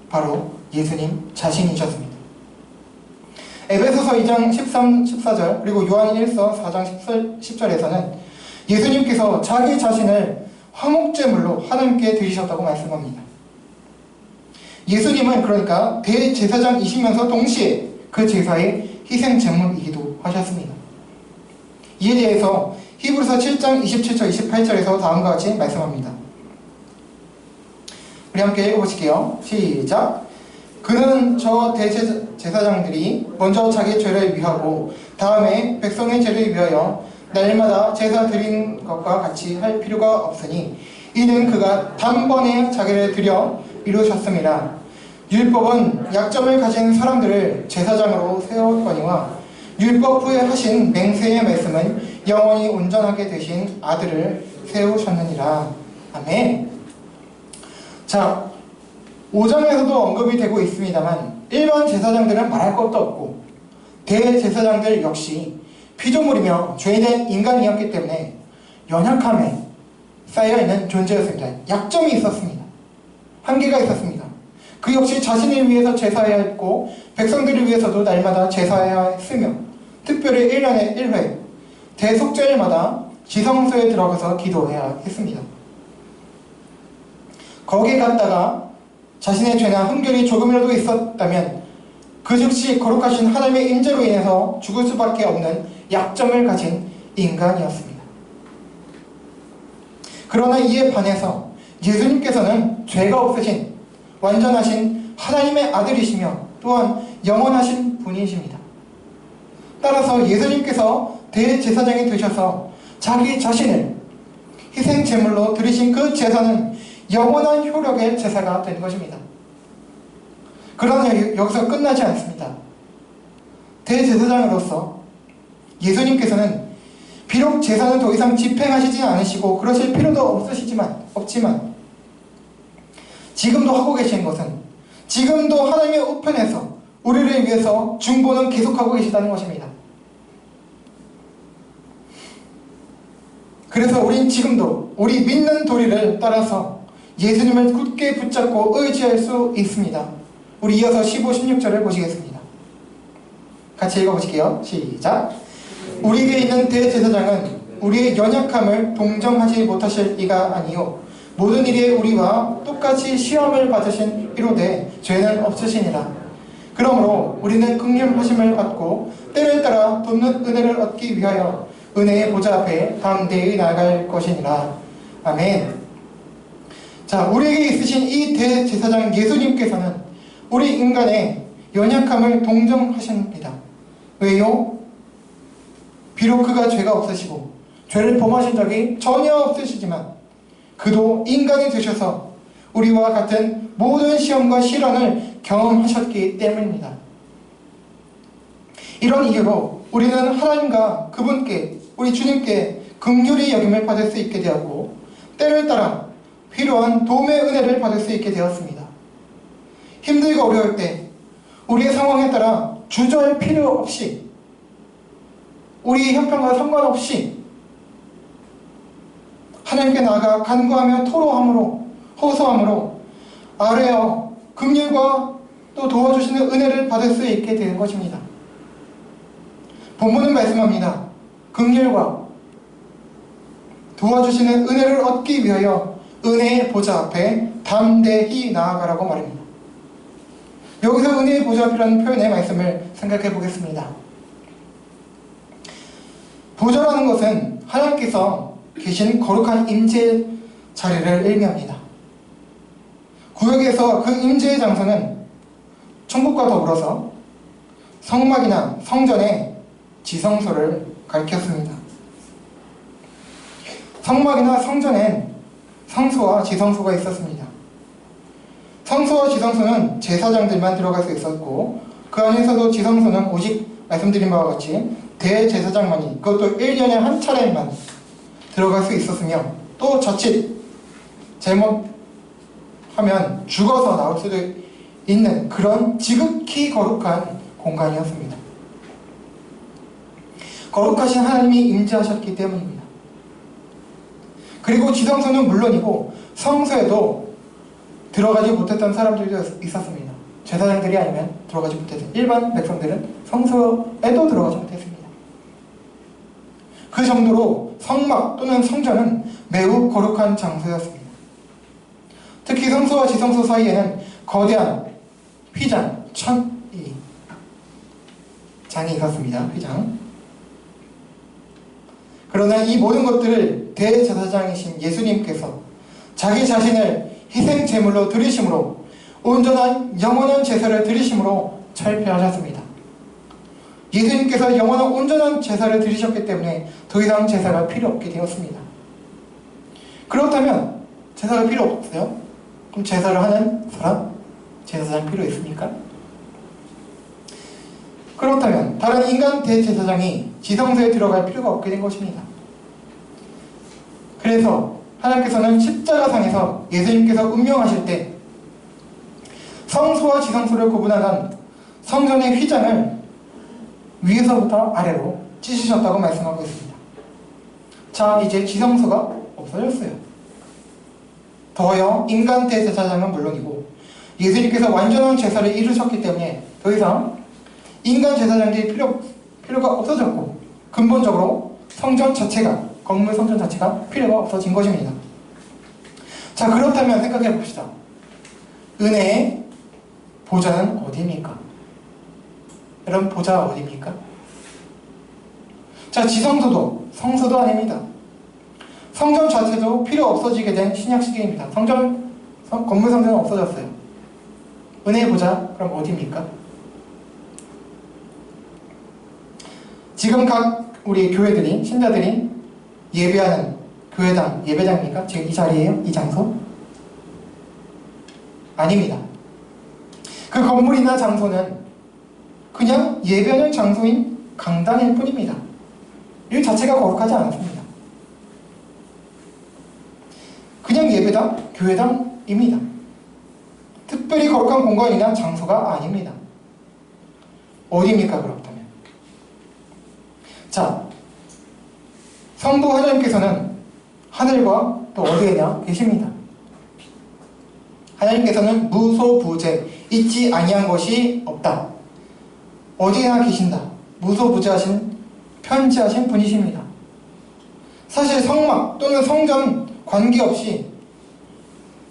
바로 예수님 자신이셨습니다. 에베소서 2장 13, 14절 그리고 요한 1서 4장 10절에서는 예수님께서 자기 자신을 화목제물로 하나님께 드리셨다고 말씀합니다. 예수님은 그러니까 대제사장이시면서 동시에 그 제사의 희생제물이기도 하셨습니다. 이에 대해서 히브리서 7장 27절 28절에서 다음과 같이 말씀합니다. 우리 함께 읽어보실게요. 시작. 그는 저 대제사장들이 먼저 자기 죄를 위하고 다음에 백성의 죄를 위하여 날마다 제사 드린 것과 같이 할 필요가 없으니 이는 그가 단번에 자기를 드려 이루셨습니다. 율법은 약점을 가진 사람들을 제사장으로 세웠거니와 율법 후에 하신 맹세의 말씀은 영원히 온전하게 되신 아들을 세우셨느니라. 아멘. 자, 5장에서도 언급이 되고 있습니다만 일반 제사장들은 말할 것도 없고 대제사장들 역시 피조물이며 죄인된 인간이었기 때문에 연약함에 쌓여있는 존재였습니다. 약점이 있었습니다. 한계가 있었습니다. 그 역시 자신을 위해서 제사해야 했고 백성들을 위해서도 날마다 제사해야 했으며 특별히 1년에 1회 대속죄일마다 지성소에 들어가서 기도해야 했습니다. 거기에 갔다가 자신의 죄나 흠결이 조금이라도 있었다면 그 즉시 거룩하신 하나님의 임재로 인해서 죽을 수밖에 없는 약점을 가진 인간이었습니다. 그러나 이에 반해서 예수님께서는 죄가 없으신 완전하신 하나님의 아들이시며 또한 영원하신 분이십니다. 따라서 예수님께서 대제사장이 되셔서 자기 자신을 희생제물로 드리신 그 제사는 영원한 효력의 제사가 된 것입니다. 그러나 여기서 끝나지 않습니다. 대제사장으로서 예수님께서는 비록 제사는 더 이상 집행하시지 않으시고 그러실 필요도 없지만 지금도 하고 계신 것은 지금도 하나님의 우편에서 우리를 위해서 중보는 계속하고 계시다는 것입니다. 그래서 우린 지금도 우리 믿는 도리를 따라서 예수님을 굳게 붙잡고 의지할 수 있습니다. 우리 이어서 15, 16절을 보시겠습니다. 같이 읽어보실게요. 시작. 우리에게 있는 대제사장은 우리의 연약함을 동정하지 못하실 이가 아니요 모든 일에 우리와 똑같이 시험을 받으신 이로되 죄는 없으시니라. 그러므로 우리는 긍휼하심을 받고 때를 따라 돕는 은혜를 얻기 위하여 은혜의 보좌 앞에 담대히 나아갈 것이니라. 아멘. 자, 우리에게 있으신 이 대제사장 예수님께서는 우리 인간의 연약함을 동정하십니다. 왜요? 비록 그가 죄가 없으시고 죄를 범하신 적이 전혀 없으시지만 그도 인간이 되셔서 우리와 같은 모든 시험과 시련을 경험하셨기 때문입니다. 이런 이유로 우리는 하나님과 그분께, 우리 주님께 긍휼히 여김을 받을 수 있게 되었고 때를 따라 필요한 도움의 은혜를 받을 수 있게 되었습니다. 힘들고 어려울 때 우리의 상황에 따라 주저할 필요 없이 우리 형편과 상관없이 하나님께 나아가 간구하며 토로함으로 호소함으로 아뢰어 긍휼과 또 도와주시는 은혜를 받을 수 있게 되는 것입니다. 본문은 말씀합니다. 긍휼과 도와주시는 은혜를 얻기 위하여 은혜의 보좌 앞에 담대히 나아가라고 말합니다. 여기서 은혜의 보좌 앞이라는 표현의 말씀을 생각해 보겠습니다. 보좌라는 것은 하나님께서 계신 거룩한 임재 자리를 의미합니다. 구역에서 그 임재의 장소는 천국과 더불어서 성막이나 성전의 지성소를 가리켰습니다. 성막이나 성전엔 성소와 지성소가 있었습니다. 성소와 지성소는 제사장들만 들어갈 수 있었고 그 안에서도 지성소는 오직 말씀드린 바와 같이 대제사장만이 그것도 1년에 한 차례만 들어갈 수 있었으며 또 자칫 잘못하면 죽어서 나올 수도 있는 그런 지극히 거룩한 공간이었습니다. 거룩하신 하나님이 임재하셨기 때문입니다. 그리고 지성소는 물론이고 성소에도 들어가지 못했던 사람들도 있었습니다. 제사장들이 아니면 들어가지 못했던 일반 백성들은 성소에도 들어가지 못했습니다. 그 정도로 성막 또는 성전은 매우 거룩한 장소였습니다. 특히 성소와 지성소 사이에는 거대한 휘장, 장이 있었습니다. 휘장. 그러나 이 모든 것들을 대제사장이신 예수님께서 자기 자신을 희생 제물로 드리심으로 온전한 영원한 제사를 드리심으로 철폐하셨습니다. 예수님께서 영원한 온전한 제사를 드리셨기 때문에 더 이상 제사가 필요 없게 되었습니다. 그렇다면 제사가 필요 없어요? 그럼 제사를 하는 사람? 제사장 필요 있습니까? 그렇다면 다른 인간 대제사장이 지성소에 들어갈 필요가 없게 된 것입니다. 그래서 하나님께서는 십자가상에서 예수님께서 운명하실 때 성소와 지성소를 구분하는 성전의 휘장을 위에서부터 아래로 찢으셨다고 말씀하고 있습니다. 자, 이제 지성소가 없어졌어요. 더하여 인간 대제사장은 물론이고 예수님께서 완전한 제사를 이루셨기 때문에 더 이상 인간 제사장들이 필요가 없어졌고 근본적으로 성전 자체가 건물 성전 자체가 필요가 없어진 것입니다. 자, 그렇다면 생각해 봅시다. 은혜의 보좌는 어디입니까? 여러분, 보좌가 어디입니까? 자, 지성소도 성소도 아닙니다. 성전 자체도 필요 없어지게 된 신약 시기입니다. 건물 성전은 없어졌어요. 은혜의 보좌, 그럼 어디입니까? 지금 각 우리 교회들이, 신자들이 예배하는 교회당, 예배장입니까? 지금 이 자리예요? 이 장소? 아닙니다. 그 건물이나 장소는 그냥 예배하는 장소인 강당일 뿐입니다. 이 자체가 거룩하지 않습니다. 그냥 예배당, 교회당입니다. 특별히 거룩한 공간이나 장소가 아닙니다. 어디입니까, 그렇다면? 자, 성도 하나님께서는 하늘과 또 어디에나 계십니다. 하나님께서는 무소부재, 있지 아니한 것이 없다. 어디에나 계신다. 무소부재하신, 편지하신 분이십니다. 사실 성막 또는 성전 관계없이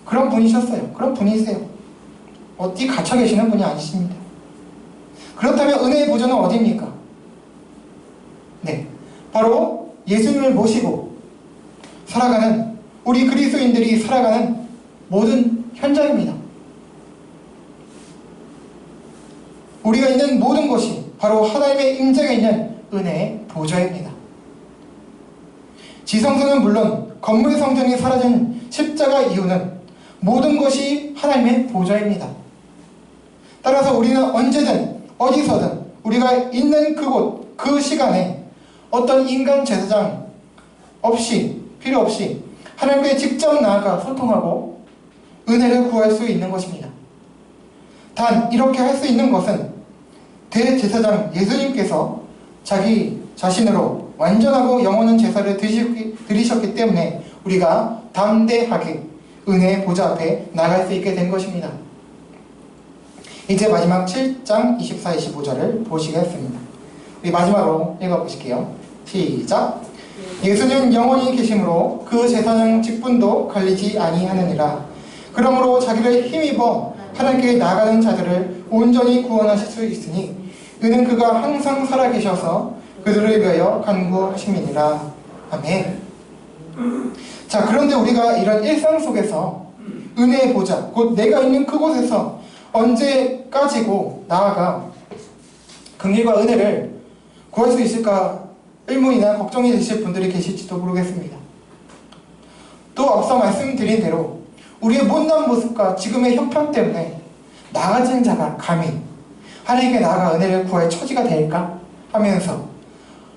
그런 분이셨어요. 그런 분이세요. 어디 갇혀 계시는 분이 아니십니다. 그렇다면 은혜의 보좌는 어디입니까? 네, 바로 예수님을 모시고 살아가는 우리 그리스도인들이 살아가는 모든 현장입니다. 우리가 있는 모든 것이 바로 하나님의 임재가 있는 은혜의 보좌입니다. 지성소는 물론 건물 성전이 사라진 십자가 이유는 모든 것이 하나님의 보좌입니다. 따라서 우리는 언제든 어디서든 우리가 있는 그곳, 그 시간에 어떤 인간 제사장 없이, 필요 없이 하나님께 직접 나아가 소통하고 은혜를 구할 수 있는 것입니다. 단 이렇게 할 수 있는 것은 대제사장 예수님께서 자기 자신으로 완전하고 영원한 제사를 드리셨기 때문에 우리가 담대하게 은혜의 보좌 앞에 나갈 수 있게 된 것입니다. 이제 마지막 7장 24, 25절을 보시겠습니다. 우리 마지막으로 읽어보실게요. 시작. 예수는 영원히 계심으로 그 제사장 직분도 갈리지 아니하느니라. 그러므로 자기를 힘입어 하나님께 나가는 자들을 온전히 구원하실 수 있으니 이는 그가 항상 살아계셔서 그들을 위하여 간구하심이니라. 아멘. 자, 그런데 우리가 이런 일상 속에서 은혜의 보좌, 곧 내가 있는 그곳에서 언제까지고 나아가 긍휼과 은혜를 구할 수 있을까 의문이나 걱정이 되실 분들이 계실지도 모르겠습니다. 또 앞서 말씀드린 대로 우리의 못난 모습과 지금의 형편 때문에 나아진 자가 감히 하나님께 나아가 은혜를 구할 처지가 될까 하면서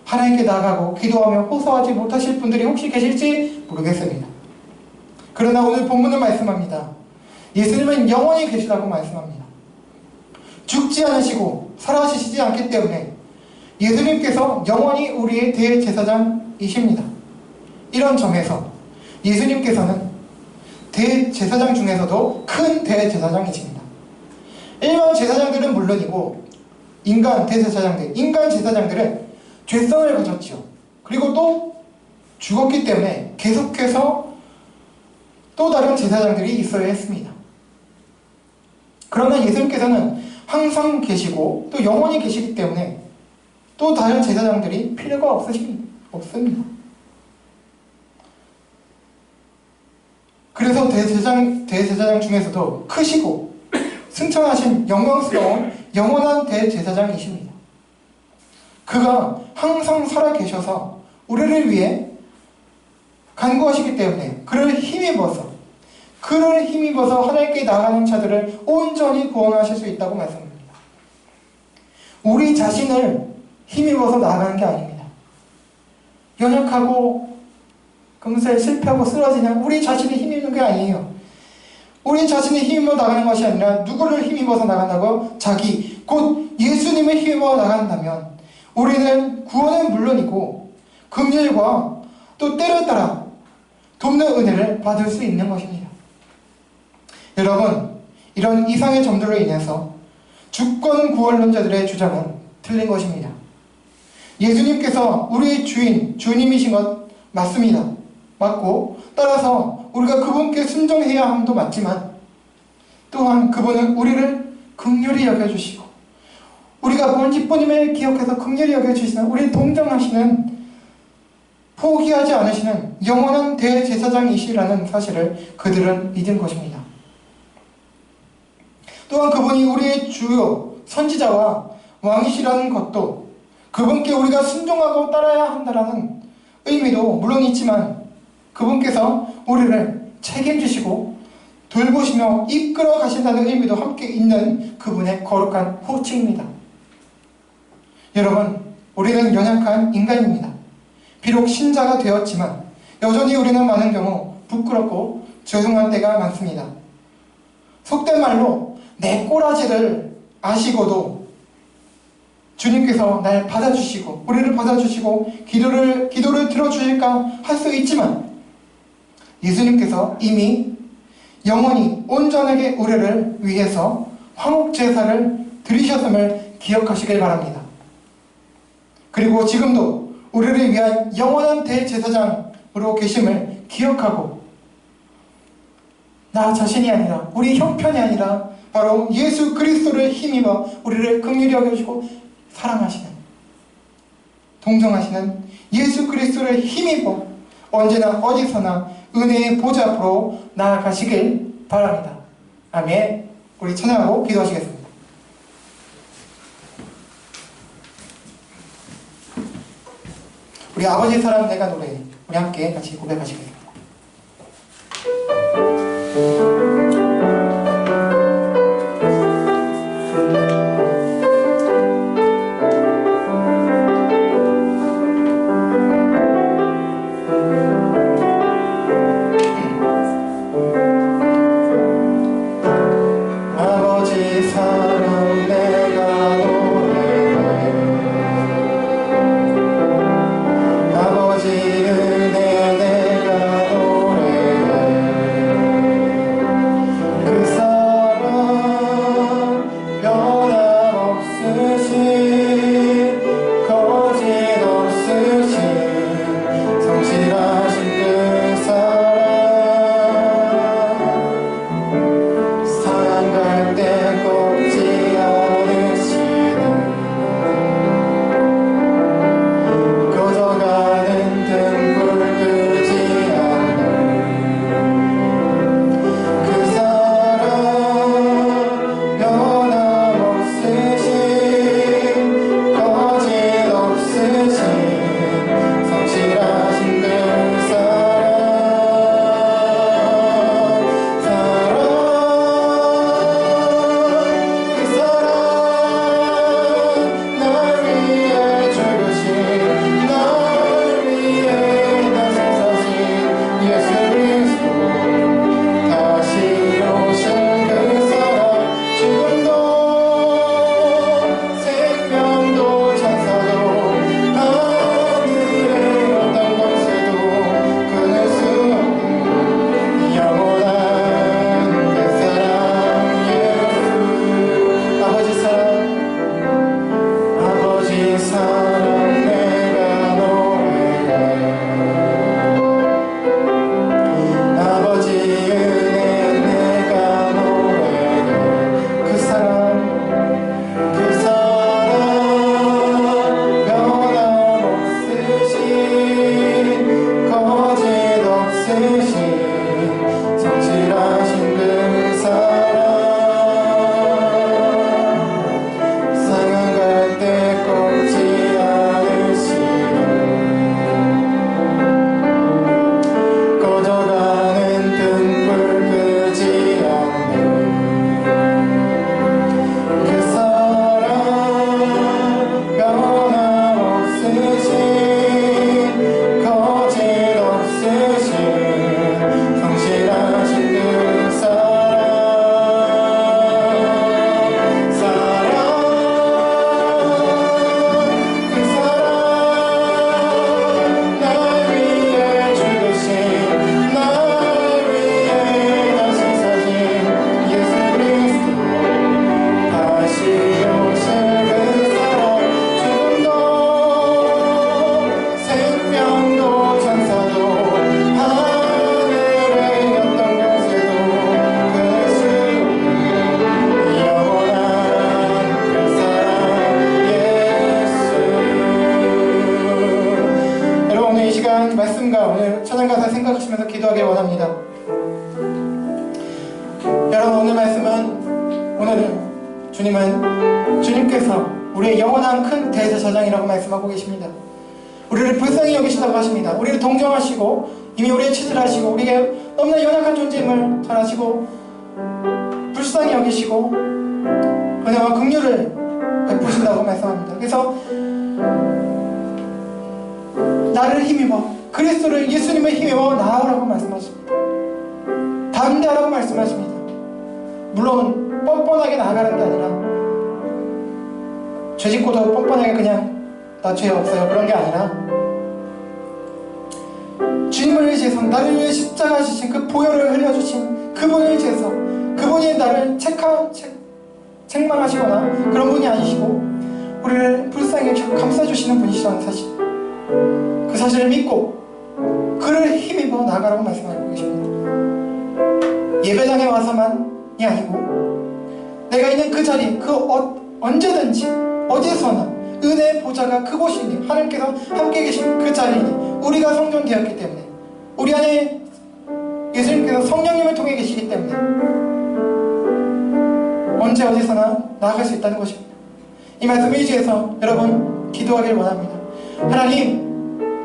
하나님께 나아가고 기도하며 호소하지 못하실 분들이 혹시 계실지 모르겠습니다. 그러나 오늘 본문은 말씀합니다. 예수님은 영원히 계시다고 말씀합니다. 죽지 않으시고 살아계시지 않기 때문에 예수님께서 영원히 우리의 대제사장이십니다. 이런 점에서 예수님께서는 대제사장 중에서도 큰 대제사장이십니다. 일반 제사장들은 물론이고 인간 제사장들은 죄성을 가졌죠. 그리고 또 죽었기 때문에 계속해서 또 다른 제사장들이 있어야 했습니다. 그러나 예수님께서는 항상 계시고 또 영원히 계시기 때문에 또 다른 제사장들이 필요가 없습니다. 그래서 대제사장 중에서도 크시고 승천하신 영광스러운 영원한 대제사장이십니다. 그가 항상 살아계셔서 우리를 위해 간구하시기 때문에 그를 힘입어서 하나님께 나가는 자들을 온전히 구원하실 수 있다고 말씀합니다. 우리 자신을 힘입어서 나아가는 게 아닙니다. 연약하고 금세 실패하고 쓰러지는 우리 자신이 힘입는 게 아니에요. 우리 자신이 힘입어 나가는 것이 아니라 누구를 힘입어서 나간다고? 곧 예수님을 힘입어 나간다면 우리는 구원은 물론이고 긍휼과 또 때를 따라 돕는 은혜를 받을 수 있는 것입니다. 여러분, 이런 이상의 점들로 인해서 주권 구원론자들의 주장은 틀린 것입니다. 예수님께서 우리의 주님이신 것 맞습니다. 맞고 따라서 우리가 그분께 순종해야 함도 맞지만 또한 그분은 우리를 긍휼히 여겨주시고 우리가 본짓부님을 기억해서 긍휼히 여겨주시는 우리를 동정하시는 포기하지 않으시는 영원한 대제사장이시라는 사실을 그들은 믿은 것입니다. 또한 그분이 우리의 주요 선지자와 왕이시라는 것도 그분께 우리가 순종하고 따라야 한다라는 의미도 물론 있지만 그분께서 우리를 책임지시고 돌보시며 이끌어 가신다는 의미도 함께 있는 그분의 거룩한 호칭입니다. 여러분, 우리는 연약한 인간입니다. 비록 신자가 되었지만 여전히 우리는 많은 경우 부끄럽고 죄송한 때가 많습니다. 속된 말로 내 꼬라지를 아시고도 주님께서 날 받아주시고 우리를 받아주시고 기도를 들어주실까 할 수 있지만 예수님께서 이미 영원히 온전하게 우리를 위해서 화목제사를 드리셨음을 기억하시길 바랍니다. 그리고 지금도 우리를 위한 영원한 대제사장으로 계심을 기억하고 나 자신이 아니라 우리 형편이 아니라 바로 예수 그리스도를 힘입어 우리를 긍휼히 여겨주시고 사랑하시는 동정하시는 예수 그리스도를 힘입어 언제나 어디서나 은혜의 보좌 앞으로 나아가시길 바랍니다. 아멘. 우리 찬양하고 기도하시겠습니다. 우리 아버지 사랑 내가 노래 우리 함께 같이 고백하시겠습니다. 아버지 사랑 내가 노래 우리가 오늘 찬양 가사 생각하시면서 기도하길 원합니다. 여러분, 오늘 말씀은, 오늘은 주님께서 우리의 영원한 큰 대제사장이라고 말씀하고 계십니다. 우리를 불쌍히 여기신다고 하십니다. 우리를 동정하시고 이미 우리의 치질을 하시고 우리에게 너무나 연약한 존재임을 잘 아시고 불쌍히 여기시고 은혜와 긍휼을 베푸신다고 말씀합니다. 그래서 나를 힘입어, 그리스도를, 예수님을 힘입어 나아오라고 말씀하십니다. 담대하라고 말씀하십니다. 물론 뻔뻔하게 나아가는 게 아니라, 죄짓고도 뻔뻔하게 그냥 나 죄 없어요, 그런 게 아니라 주님을 의지해서, 나를 위해 십자가 지신 그 보혈을 흘려주신 그분을 의지해서, 그분이 나를 책망하시거나 그런 분이 아니시고 우리를 불쌍히 감싸주시는 분이시라는 사실, 그 사실을 믿고 그를 힘입어 나아가라고 말씀하고 계십니다. 예배당에 와서만이 아니고 내가 있는 그 자리, 언제든지 어디서나 은혜의 보좌가 그곳이니, 하나님께서 함께 계신 그 자리니, 우리가 성전되었기 때문에, 우리 안에 예수님께서 성령님을 통해 계시기 때문에 언제 어디서나 나아갈 수 있다는 것입니다. 이 말씀 의지해서 여러분 기도하길 원합니다. 하나님,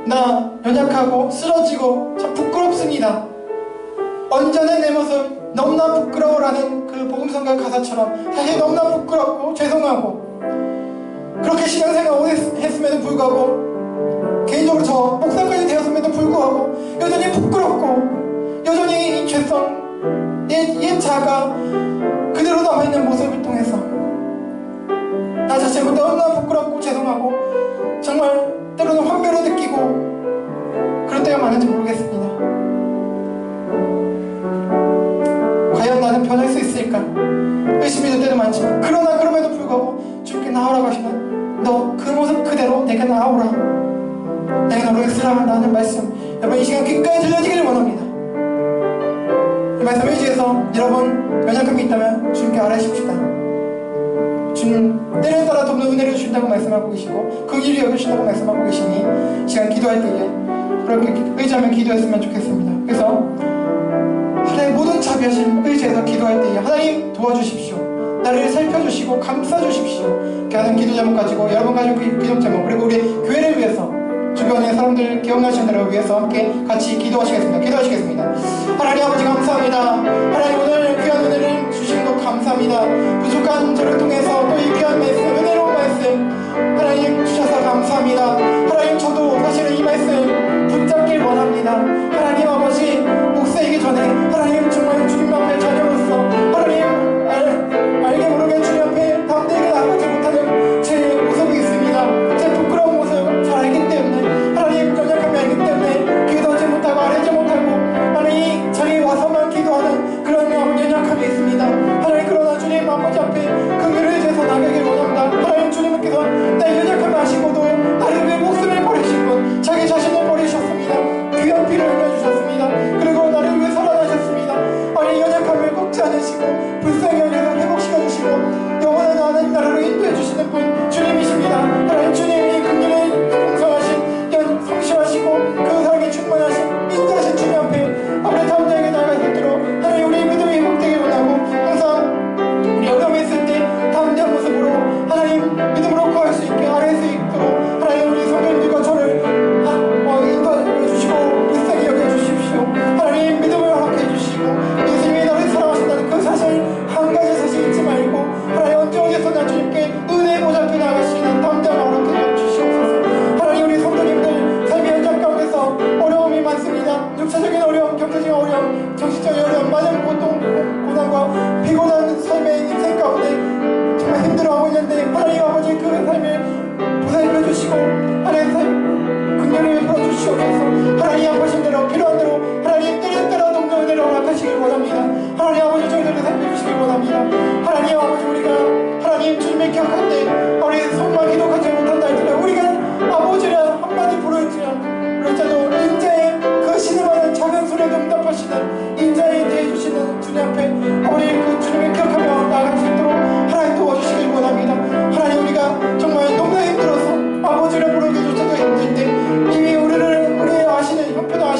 나 연약하고 쓰러지고 참 부끄럽습니다. 언제는 내 모습 너무나 부끄러워라는 그 복음성가 가사처럼 사실 너무나 부끄럽고 죄송하고, 그렇게 신앙생활 오래 했음에도 불구하고, 개인적으로 저 목사까지 되었음에도 불구하고 여전히 부끄럽고, 여전히 이 죄성, 옛 자가 그대로 남아있는 모습을 통해서 나 자체가 너무나 부끄럽고 죄송하고 정말 때로는 황배로 느끼고 그럴 때가 많은지 모르겠습니다. 과연 나는 변할 수 있을까 의심이 들 때도 많지만, 그러나 그럼에도 불구하고 주님께 나오라고 하시면 너 그 모습 그대로 내게 나오라, 내가 너를 사랑한다는 말씀, 여러분 이 시간 귓가에 들려지기를 원합니다. 이 말씀 의지해서 여러분 연약함이 있다면 주님께 아뢰십시다. 주님 때를 따라 돕는 은혜를 주신다고 말씀하고 계시고 긍휼히 여기신다고 말씀하고 계시니, 시간 기도할 때에 그렇게 의지하며 기도했으면 좋겠습니다. 그래서 하나님 모든 자비하신 의지에서 기도할 때에 하나님 도와주십시오. 나를 살펴주시고 감싸주십시오. 이렇게 하는 기도 제목 가지고 여러분 가지고 기도 제목, 그리고 우리 교회를 위해서, 주변의 사람들 기억나시는 데를 위해서 함께 같이 기도하시겠습니다. 하나님 아버지 감사합니다. 하나님 오늘 귀한 은혜를 주신 것 감사합니다. 부족한 저를 통해서 또 이 귀한 말씀, 은혜로운 말씀 하나님 주셔서 감사합니다. 하나님 저도 사실은 이 말씀 붙잡길 원합니다. 하나님 아버지 목사이기 전에 하나님 정말 주님 앞에 자녀로서 하나님 알게 모르게 주님 앞에 담대하게 나가지 못하는 제 모습이 있습니다. 제 부끄러운 모습 잘 알기 때문에, 하나님 연약함이 알기 때문에 기도하지 못하고 아뢰지 못하고 하나님 이 자리에 와서만 기도하는 그런 연약함이 있습니다. 하나님 그러나 주님 아버지 앞에 긍휼을 의지해서 나가길 원합니다. 하나님 주님께서 내 연약함을 아시고도 나를 위해 목숨을 버리신 분, 자기 자신을 버리셨습니다. 귀한 피를 흘려주셨습니다. 그리고 나를 위해 살아나셨습니다. 아니 연약함을 꺾지 않으시고 불쌍히 여겨서 회복시켜주시고 영원한 하나님 나라로 인도해주시는 분 주님이십니다. 하나님 주님이 긍휼에 풍성하신 성실하시고 그 사랑에 충만하신 인자하신 주님 앞에 아버지 담대하게 나아갈 수 있도록 하나님 우리의 믿음이 회복되길 원하고, 항상 우리 어려움이 있을 때 담대한 모습으로 하나님 믿음으로 구할 수 있게 아뢰 수 있도록 하나님 우리 성도님들과 저를 인도해 주시고 불쌍히 여겨주십시오. 하나님 믿음을 허락해 주시고 예수님이 나를 사랑하신다는 그 사실 한 가지 사실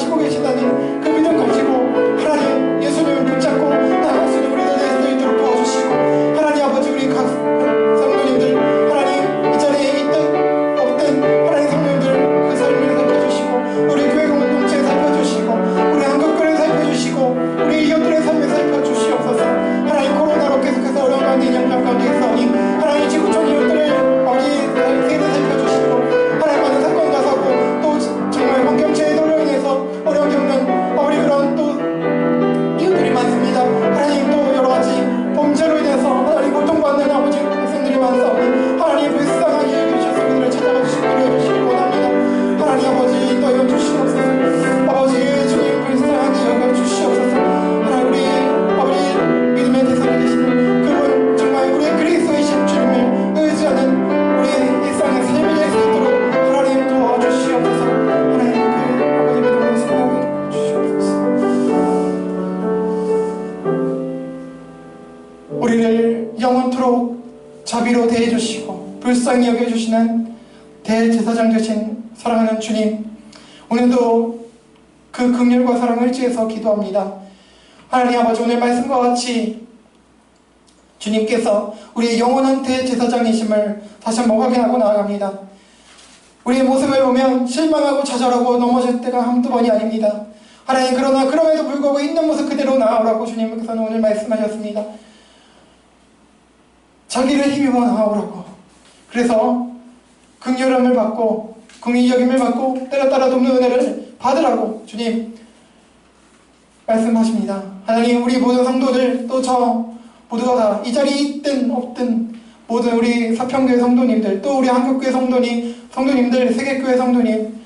하시고 계신다는 그 믿음 가지고 하나님 예수님을 붙잡고 나아갈 수 있는 우리들 될 수 있도록 도와주시고 하나님 아버지 우리 각 성도님들 하나님 이 자리에 있든 없든 하나님 성도님들 그 삶을 살펴주시고 우리 교회 공동체 살펴주시고 우리 한국교회 살펴주시고 우리 이웃들의 삶을 살펴주시옵소서. 하나님 코로나로 계속해서 어려운 가운데 영향 가운데 있사오니 하나님 지구촌 이웃들을 어디 세계를 살펴주시고 하나님 많은 사건과 사고 또 정말 환경체의 도로 인해서 어려움 겪는 우리 그런 또 이웃들이 많습니다. 하나님 또 여러가지 범죄로 인해서 하나님 고통받는 아버지 백성들이 많사오니 하나님 불쌍하게 여겨주셔서 그들을 찾아가 주시고 위로해주시기 원합니다. 하나님 아버지 인도하여 주시옵소서. 아버지 주님 불쌍하게 여겨주시옵소서. 하나님 우리 아버지 믿음의 대상이 되시는 그분 정말 우리의 그리스도이신 주님을 의지하는 우리의 일상의 삶이 될 수 있도록 하나님 도와주시옵소서. 하나님 그 아버지 믿음을 생각해 주시옵소서. 우리를 영원토록 자비로 대해주시고 불쌍히 여겨주시는 대제사장 되신 사랑하는 주님, 오늘도 그 긍휼과 사랑을 의지해서 기도합니다. 하나님 아버지 오늘 말씀과 같이 주님께서 우리의 영원한 대제사장이심을 다시 한번 확인하고 나아갑니다. 우리의 모습을 보면 실망하고 좌절하고 넘어질 때가 한두 번이 아닙니다. 하나님 그러나 그럼에도 불구하고 있는 모습 그대로 나아오라고 주님께서는 오늘 말씀하셨습니다. 자기를 힘입어 나아오라고. 그래서 긍휼함을 받고 긍휼히 여김을 받고 때려 따라 돕는 은혜를 받으라고 주님 말씀하십니다. 하나님 우리 모든 성도들 또 저 모두가 다 이 자리에 있든 없든 모든 우리 사평교회 성도님들 또 우리 한국교회 성도님들 세계교회 성도님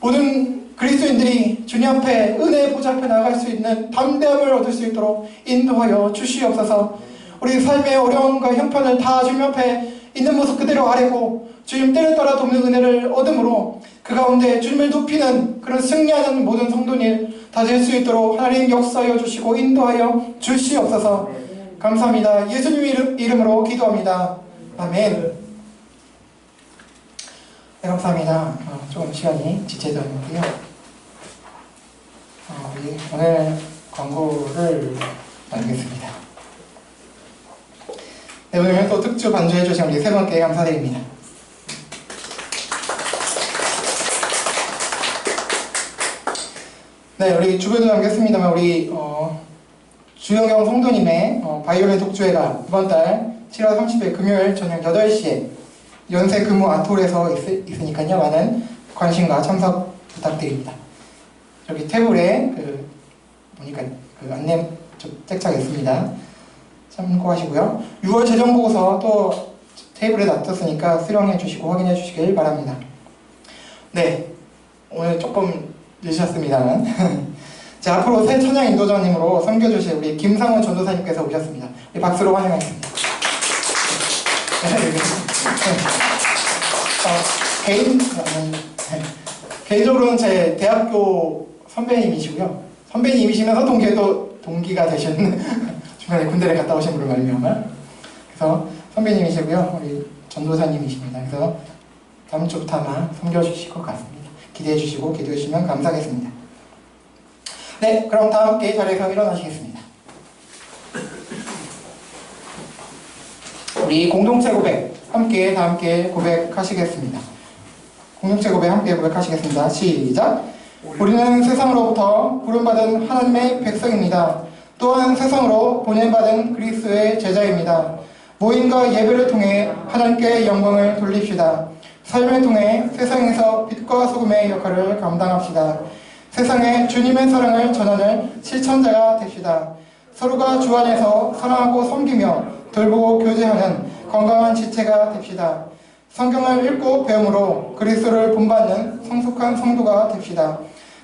모든 그리스도인들이 주님 앞에 은혜의 보좌 앞에 나아갈 수 있는 담대함을 얻을 수 있도록 인도하여 주시옵소서. 우리 삶의 어려움과 형편을 다 주님 앞에 있는 모습 그대로 아뢰고 주님 때를 따라 돕는 은혜를 얻음으로 그 가운데 주님을 높이는 그런 승리하는 모든 성도님 다 될 수 있도록 하나님 역사하여 주시고 인도하여 주시옵소서. 감사합니다. 예수님 이름으로 기도합니다. 아멘. 네, 감사합니다. 조금 시간이 지체되었는데요. 우리 오늘 광고를 나누겠습니다. 네, 오늘 또 특주 반주해 주신 우리 세 분께 감사드립니다. 네, 우리 주변도 남겼습니다만 우리 주영영 성도님의 바이올린 독주회가 이번 달 7월 30일 금요일 저녁 8시에 연세 근무 아톨에서 있으니까요. 많은 관심과 참석 부탁드립니다. 여기 테이블에 보니까 안내 책자가 있습니다. 참고하시고요. 6월 재정보고서 또 테이블에 놔뒀으니까 수령해 주시고 확인해 주시길 바랍니다. 네, 오늘 조금 늦으셨습니다만 자, 앞으로 새 찬양 인도자님으로 섬겨주실 우리 김상훈 전도사님께서 오셨습니다. 박수로 환영하겠습니다. 개인적으로는 제 대학교 선배님이시고요. 선배님이시면서 동기가 되신 중간에 군대를 갔다 오신 분을 말미암아 그래서 선배님이시고요. 우리 전도사님이십니다. 그래서 다음 주부터 아마 섬겨주실 것 같습니다. 기대해 주시고 기도해 주시면 감사하겠습니다. 네, 그럼 다 함께 자리에서 일어나시겠습니다. 우리 공동체 고백 함께 다 함께 고백하시겠습니다. 공동체 고백 함께 고백하시겠습니다. 시작! 우리는 세상으로부터 부름받은 하나님의 백성입니다. 또한 세상으로 보냄받은 그리스도의 제자입니다. 모임과 예배를 통해 하나님께 영광을 돌립시다. 삶을 통해 세상에서 빛과 소금의 역할을 감당합시다. 세상에 주님의 사랑을 전하는 실천자가 됩시다. 서로가 주 안에서 사랑하고 섬기며 돌보고 교제하는 건강한 지체가 됩시다. 성경을 읽고 배움으로 그리스도를 본받는 성숙한 성도가 됩시다.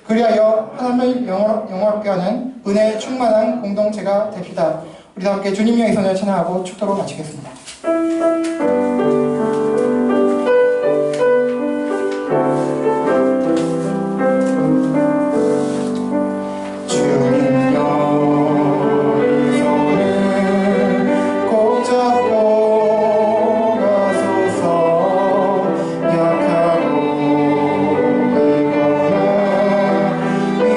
그리하여 하나님을 영화롭게 하는 은혜에 충만한 공동체가 됩시다. 우리 다 함께 주님의 손을 찬양하고 축도로 마치겠습니다. 약하고 이거는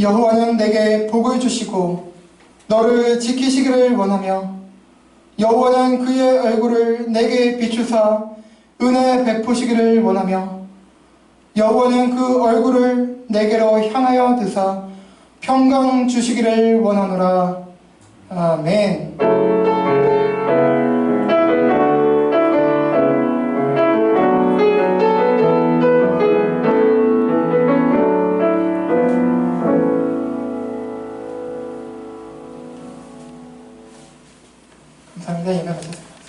여호와는 내게 복을 주시고 너를 지키시기를 원하며 여호와는 그의 얼굴을 내게 비추사 은혜 베푸시기를 원하며 여호와는 그 얼굴을 내게로 향하여 드사 평강 주시기를 원하노라. 아멘. 감사합니다. 예배 마쳤습니다.